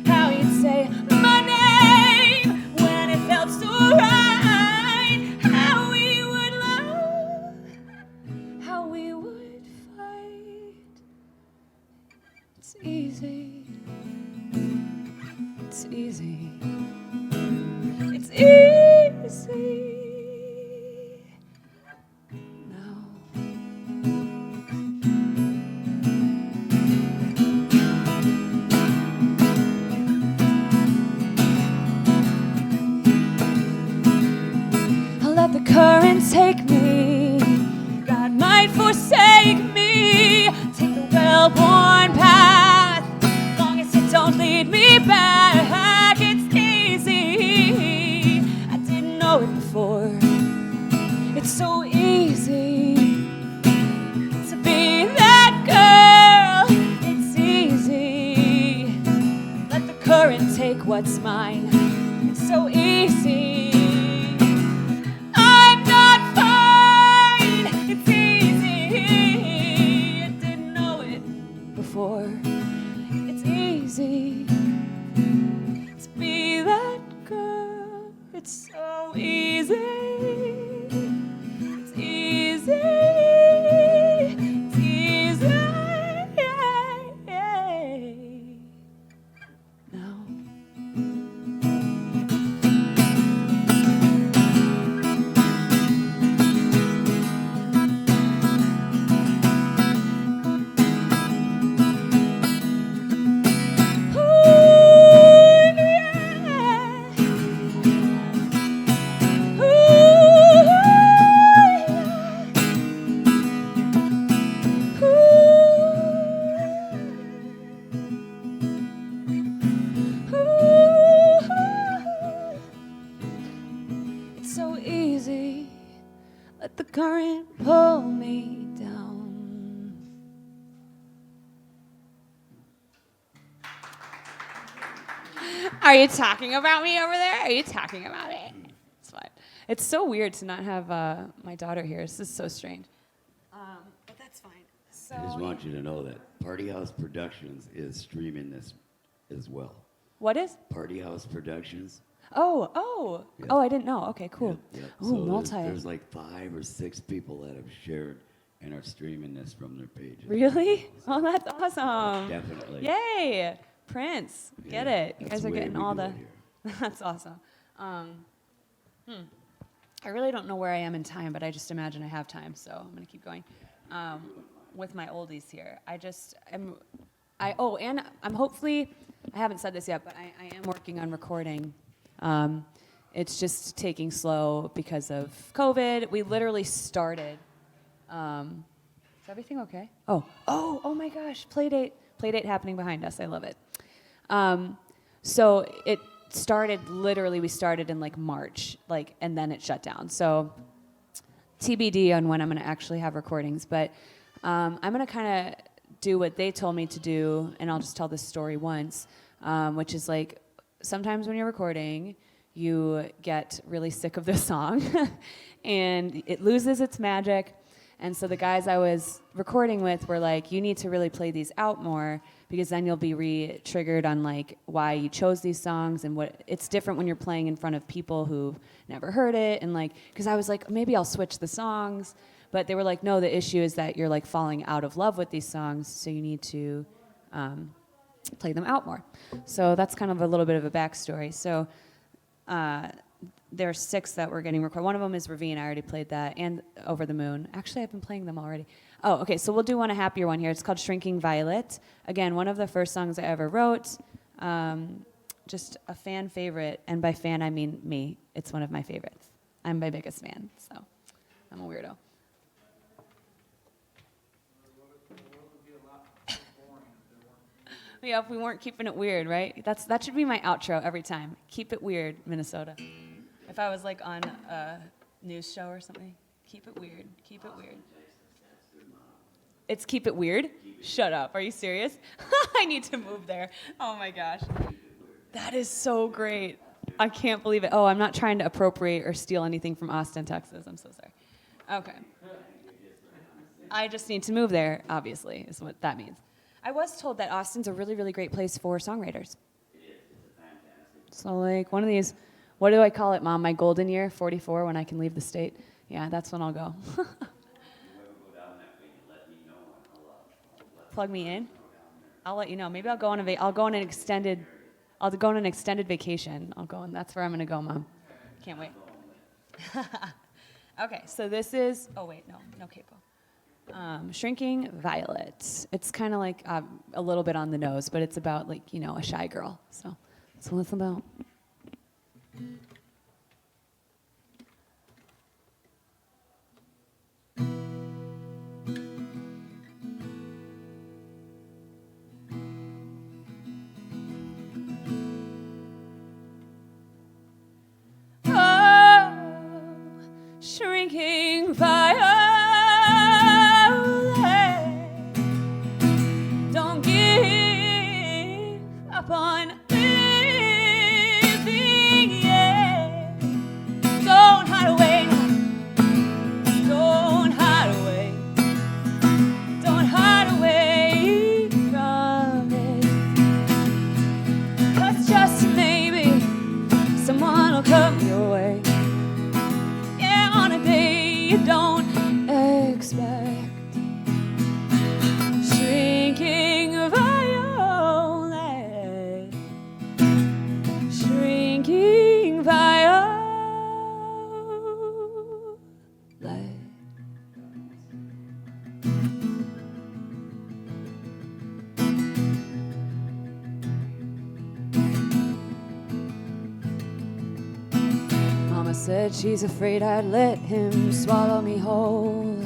how you'd say my name when it felt so right, how we would love, how we would fight. It's easy. It's easy. It's easy. Now I'll let the current take me. God might forsake me. Take the well-worn path, long as it don't lead me back. It's easy, I didn't know it before. It's so easy to be that girl. It's easy, let the current take what's mine. It's so easy, I'm not fine. It's easy, I didn't know it before. It's easy to be that girl. It's so easy. It's easy. It's easy. Now it's so easy, let the current pull me down. Are you talking about me over there? Are you talking about it? It's fine. It's so weird to not have my daughter here. This is so strange. But that's fine. So I just want you to know that Party House Productions is streaming this as well. what is? Party House Productions. Oh, Yeah. oh! I didn't know. Okay, cool. Yeah, yeah. Ooh, So multi. there's like 5 or 6 people that have shared and are streaming this from their pages. Really? Oh, that's awesome. Definitely. Yay! Prince, get Yeah, it. You that's guys are the way getting we all do the. it here. That's awesome. I really don't know where I am in time, but I just imagine I have time, so I'm gonna keep going. With my oldies here, and I'm hopefully, I haven't said this yet, but I am working on recording. It's just taking slow because of COVID. We literally started. Is everything okay? Oh my gosh, play date happening behind us. I love it. So it started, literally we started in like March, and then it shut down. So TBD on when I'm gonna actually have recordings, but I'm gonna kind of do what they told me to do, and I'll just tell this story once, which is like, sometimes when you're recording, you get really sick of the song, and it loses its magic. And so the guys I was recording with were like, you need to really play these out more, because then you'll be re-triggered on like why you chose these songs, and what it's different when you're playing in front of people who've never heard it. And like, because I was like, maybe I'll switch the songs, but they were like, no, the issue is that you're like falling out of love with these songs, so you need to play them out more. So that's kind of a little bit of a backstory. So there are 6 that we're getting recorded. One of them is Ravine. I already played that, and Over the Moon. Actually, I've been playing them already. Oh, okay, so we'll do a happier one here. It's called Shrinking Violet. Again, one of the first songs I ever wrote. Just a fan favorite, and by fan I mean me. It's one of my favorites. I'm my biggest fan, so I'm a weirdo. Yeah, if we weren't keeping it weird, right? That should be my outro every time. Keep it weird, Minnesota. If I was like on a news show or something, keep it weird, keep it weird. It's keep it weird? Shut up, are you serious? I need to move there. Oh my gosh. That is so great. I can't believe it. Oh, I'm not trying to appropriate or steal anything from Austin, Texas. I'm so sorry. Okay. I just need to move there, obviously, is what that means. I was told that Austin's a really, really great place for songwriters. It is. It's a fantastic. So like one of these, what do I call it, Mom? My golden year, 44, when I can leave the state. Yeah, that's when I'll go. If you ever go down that way, let me know. Plug me in. I'll let you know. Maybe I'll go on an extended vacation. I'll go, and that's where I'm gonna go, Mom. Can't wait. Okay, so this is. Oh wait, no capo. Shrinking Violet. It's kind of like a little bit on the nose, but it's about like, a shy girl. So that's what it's about. Oh, shrinking violet. On living, yeah. Don't hide away, don't hide away, don't hide away from it. 'Cause just maybe someone will come your way, yeah, on a day you don't expect. Shrinking Mama said she's afraid I'd let him swallow me whole.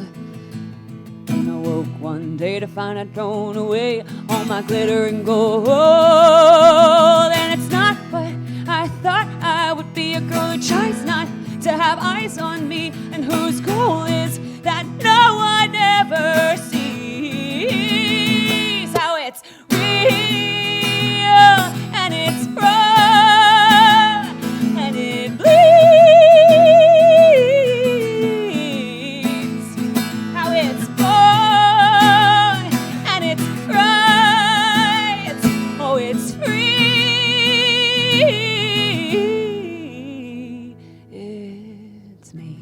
And I woke one day to find I'd thrown away all my glitter and gold. And it's not what I thought I would be, a girl who tries not to have eyes on me, and whose goal is that no one ever sees. How it's real and it's raw and it bleeds. How it's born and it's right. Oh, it's free. It's me.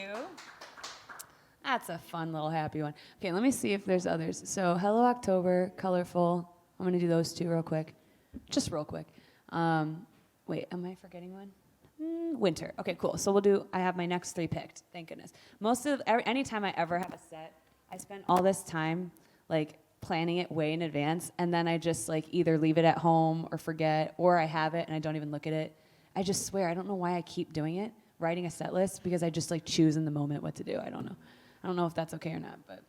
you. That's a fun little happy one. Okay, let me see if there's others. So, Hello October, Colorful. I'm going to do those two real quick. Just real quick. Wait, am I forgetting one? Winter. Okay, cool. So I have my next three picked. Thank goodness. Anytime I ever have a set, I spend all this time, like, planning it way in advance, and then I just, like, either leave it at home or forget, or I have it and I don't even look at it. I just swear, I don't know why I keep doing it, writing a set list, because I just, like, choose in the moment what to do. I don't know. I don't know if that's okay or not, but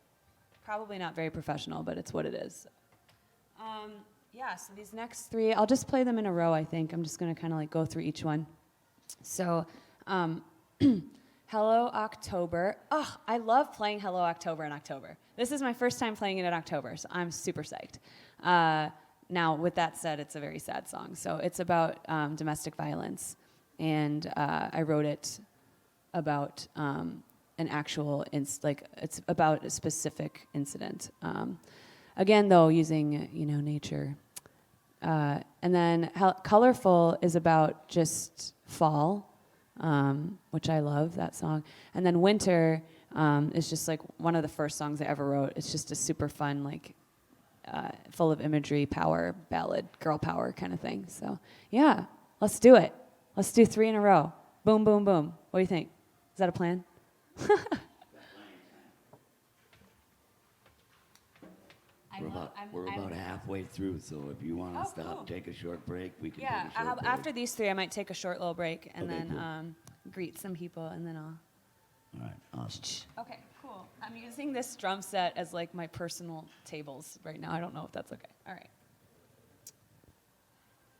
probably not very professional, but it's what it is. Yeah, so these next three, I'll just play them in a row, I think. I'm just going to kind of like go through each one. So, Hello October. Oh, I love playing Hello October in October. This is my first time playing it in October, so I'm super psyched. Now, with that said, it's a very sad song. So it's about domestic violence, and I wrote it about an actual, it's about a specific incident. Again, though, using nature. And then Colorful is about just fall, which I love, that song. And then Winter is just like one of the first songs I ever wrote. It's just a super fun, like, full of imagery, power, ballad, girl power kind of thing. So yeah, let's do it. Let's do three in a row. Boom, boom, boom. What do you think? Is that a plan? We're about halfway through, so if you want to stop, cool. take a short break, we can Yeah, take a short break. after these three, I might take a short little break and Okay, then cool. greet some people, and then I'll... All right, awesome. Okay, cool. I'm using this drum set as like my personal tables right now. I don't know if that's okay. All right.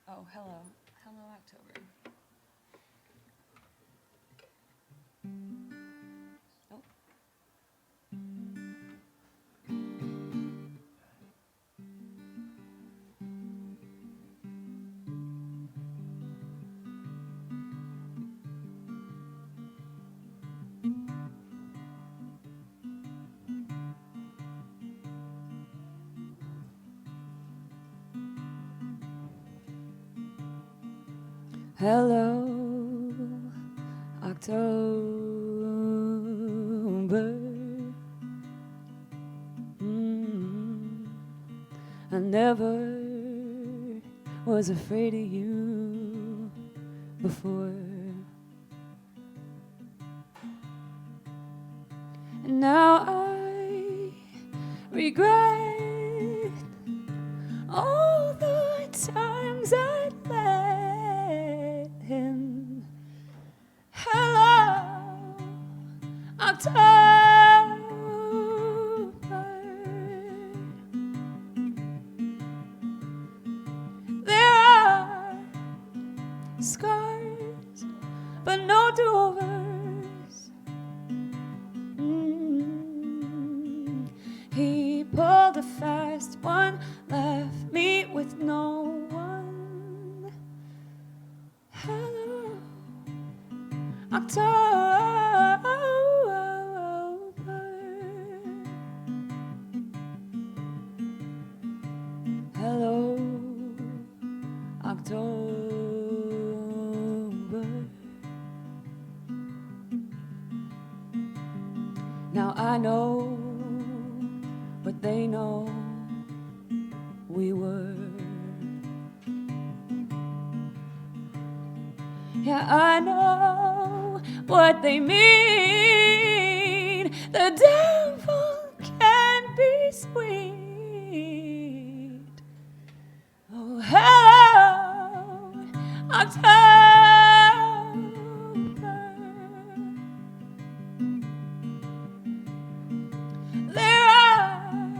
Oh, hello. Hello, October. Oh. Hello, October. I never was afraid of you before. And now I regret all the times I let him. Hello, October. There are scars, but no do-overs. He pulled a fast one, left me with no one. Hello, October. Hello, October. Now I know what they know we were. Yeah, I know what they mean. The devil can be sweet. Oh, hello, October. There are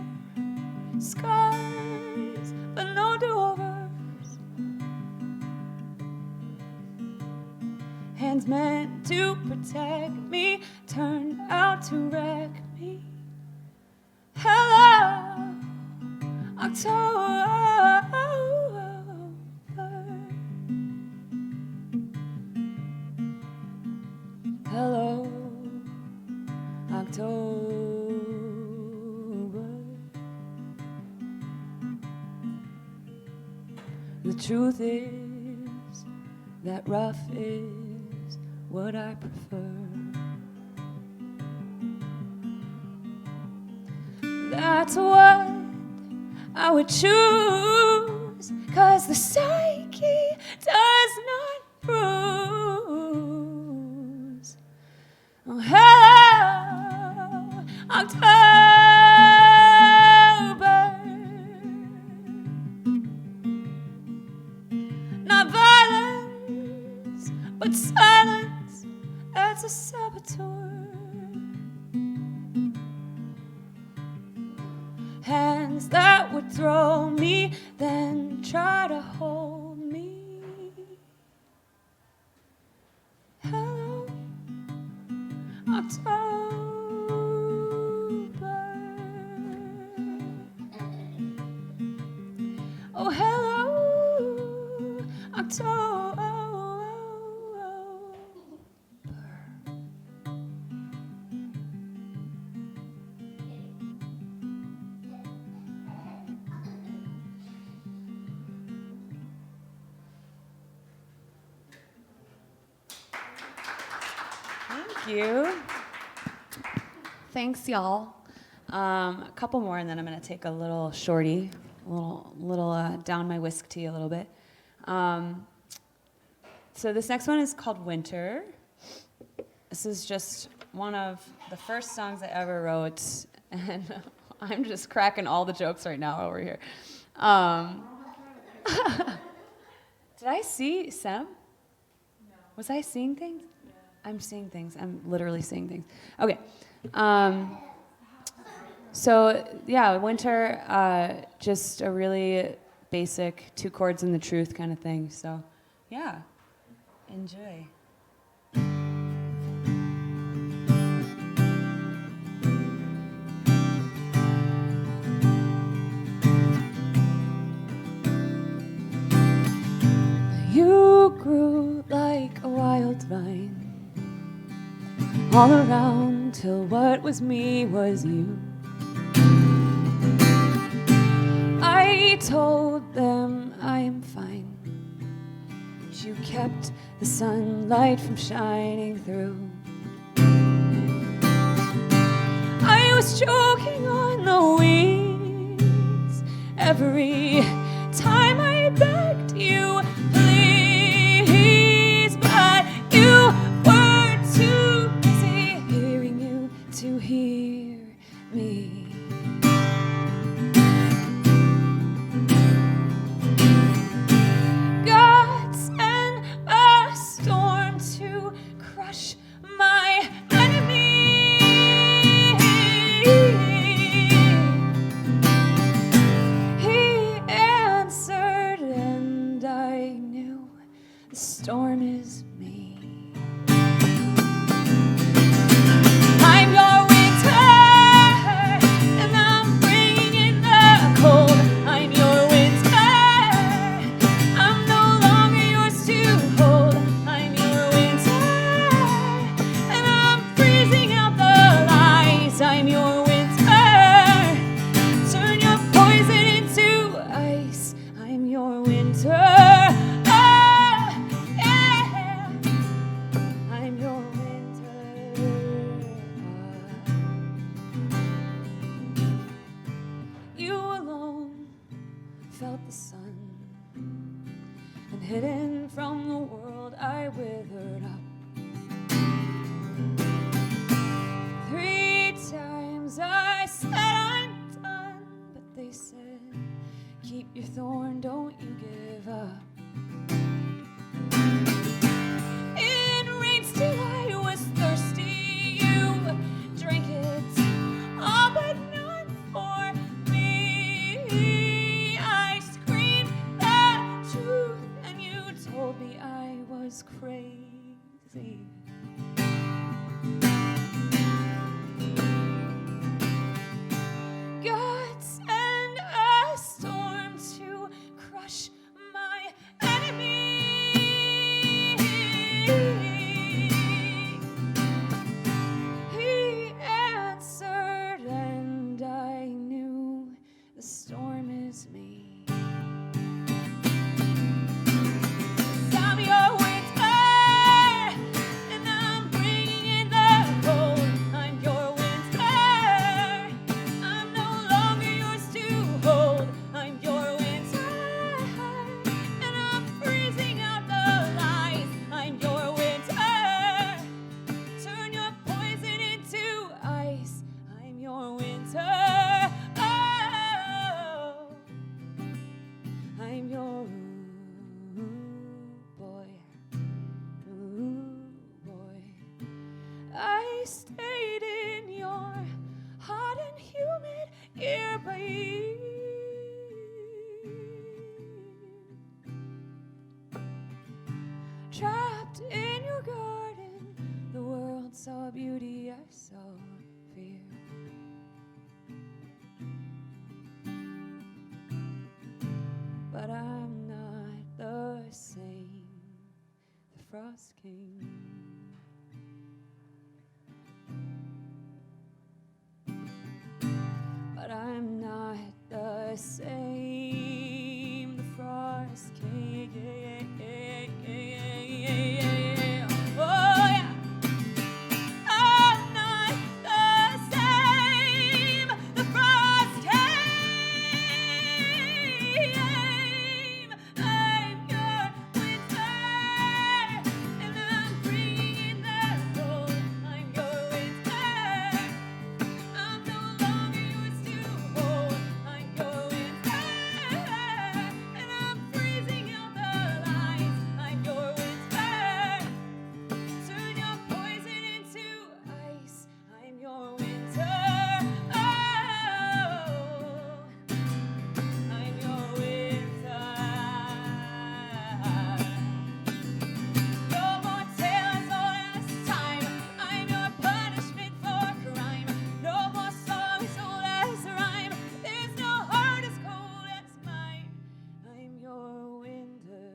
scars, but no do-overs. Hands meant to protect me turned out to wreck me. Hello, October. Hello, October. The truth is that rough is what I prefer. that's what I would choose, 'cause the psyche does not bruise. Oh, hello, October. Not violence, but silence as a saboteur. Hands that would throw me, then try to hold me. Hello, October. Oh, hello, October. Thank you. Thanks, y'all. A couple more, and then I'm going to take a little shorty, a little down my whisk tea a little bit. So this next one is called Winter. This is just one of the first songs I ever wrote, and I'm just cracking all the jokes right now over here. Did I see Sam? No. Was I seeing things? Yeah. I'm seeing things. I'm literally seeing things. Okay. So yeah, Winter, just a really basic 2 chords and the truth kind of thing. So yeah, enjoy. You grew like a wild vine all around till what was me was you. I told them I am fine, but you kept the sunlight from shining through. I was choking on the weeds every time I begged you, please, but you were too busy hearing you to hear me. God sent a storm to crush my enemy. He answered, and I knew the storm is me. I'm your winter, and I'm bringing in the cold. I'm your winter, I'm no longer yours to hold. I'm your winter, and I'm freezing out the lies. I'm your winter, turn your poison into ice. I'm your winter, oh, yeah. I'm your winter. You alone felt the sun, and hidden from the world I withered up. 3 times I said I'm done, but they said, keep your thorn, don't you give up. In rains till I was thirsty, you drank it all, but not for me. I screamed the truth, and you told me I was crazy. God sent a storm to crush my enemy. He answered, and I knew the storm is me. I'm your winter, I stayed in your hot and humid ear by ear. Trapped in your garden, the world saw beauty, I saw fear. But I'm not the same, the Frost King. But I'm not the same, the Frost King. Oh yeah. I'm not the same, the Frost King. I'm your winter, and I'm bringing the cold. I'm your winter. I'm no longer yours to hold. I'm your winter, and I'm freezing out the lines. I'm your winter. Turn your poison into ice. I'm your winter. Oh, I'm your winter. No more tales all last time. I'm your punishment for crime. No more songs old as rhyme. There's no heart as cold as mine. I'm your winter.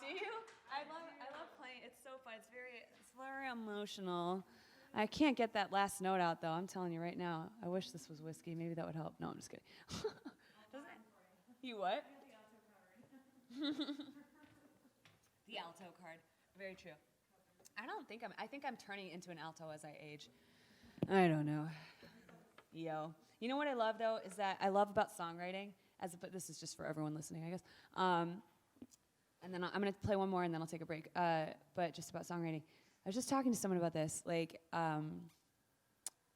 Do you? I love playing. It's so fun. It's very emotional. I can't get that last note out though. I'm telling you right now. I wish this was whiskey. Maybe that would help. No, I'm just kidding. Doesn't it? You what? The alto card. Very true. I think I'm turning into an alto as I age. I don't know. Yo. You know what I love though is that I love about songwriting but this is just for everyone listening, I guess. And then I'm going to play one more and then I'll take a break. But just about songwriting. I was just talking to someone about this. Like,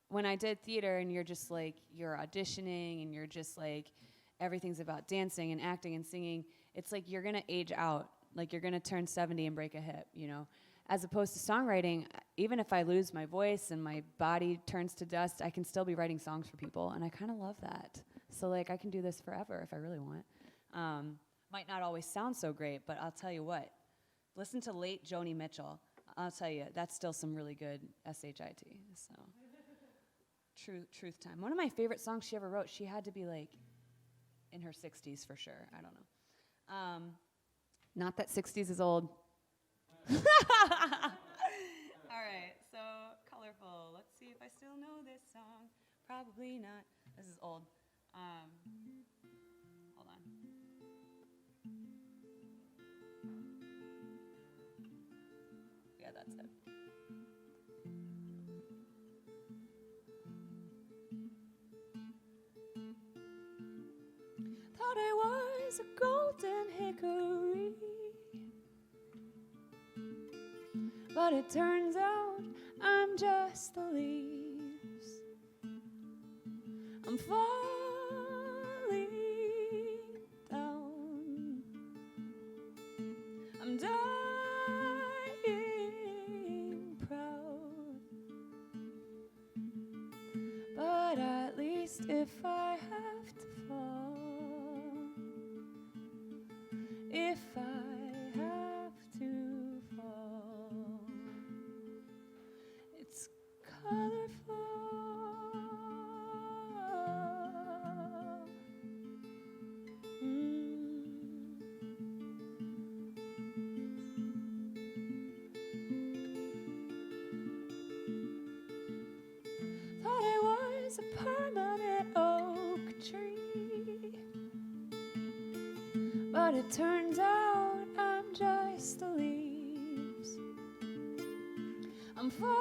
when I did theater and you're just like, you're auditioning and you're just like, everything's about dancing and acting and singing, it's like you're going to age out. Like, you're going to turn 70 and break a hip, you know? As opposed to songwriting, even if I lose my voice and my body turns to dust, I can still be writing songs for people. And I kind of love that. So, like, I can do this forever if I really want. Might not always sound so great, but I'll tell you what. Listen to late Joni Mitchell. I'll tell you, that's still some really good SHIT. So, truth time. One of my favorite songs she ever wrote, she had to be like in her 60s for sure. I don't know. Not that 60s is old. All right, so Colorful. Let's see if I still know this song. Probably not. This is old. Hold on. Yeah, that's it. Thought I was a golden hickory, but it turns out I'm just the leaves. I'm falling down. I'm dying proud. But at least if I have to fall, if I have to fall, it's colorful. Thought I was a permanent oak tree, but it turns out I'm just the leaves. I'm falling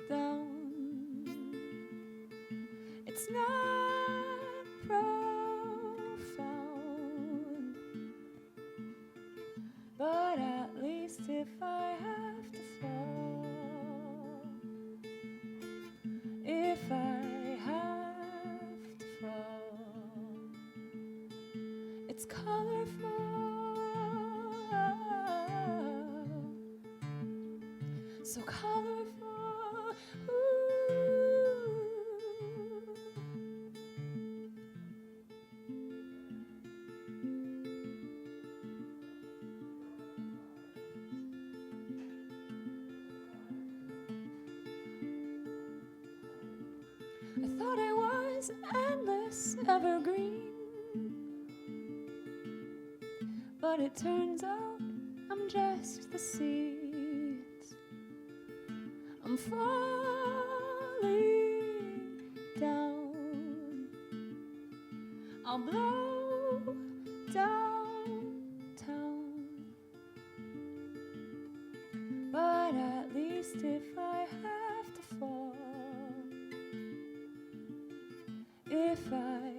down. It's not profound, but at least if I have to fall, if I have to fall, It's colorful, so colorful. Ooh. I thought I was endless, evergreen, but it turns out I'm just the seeds. I'm falling down. I'll blow downtown, but at least if I have to fall, if I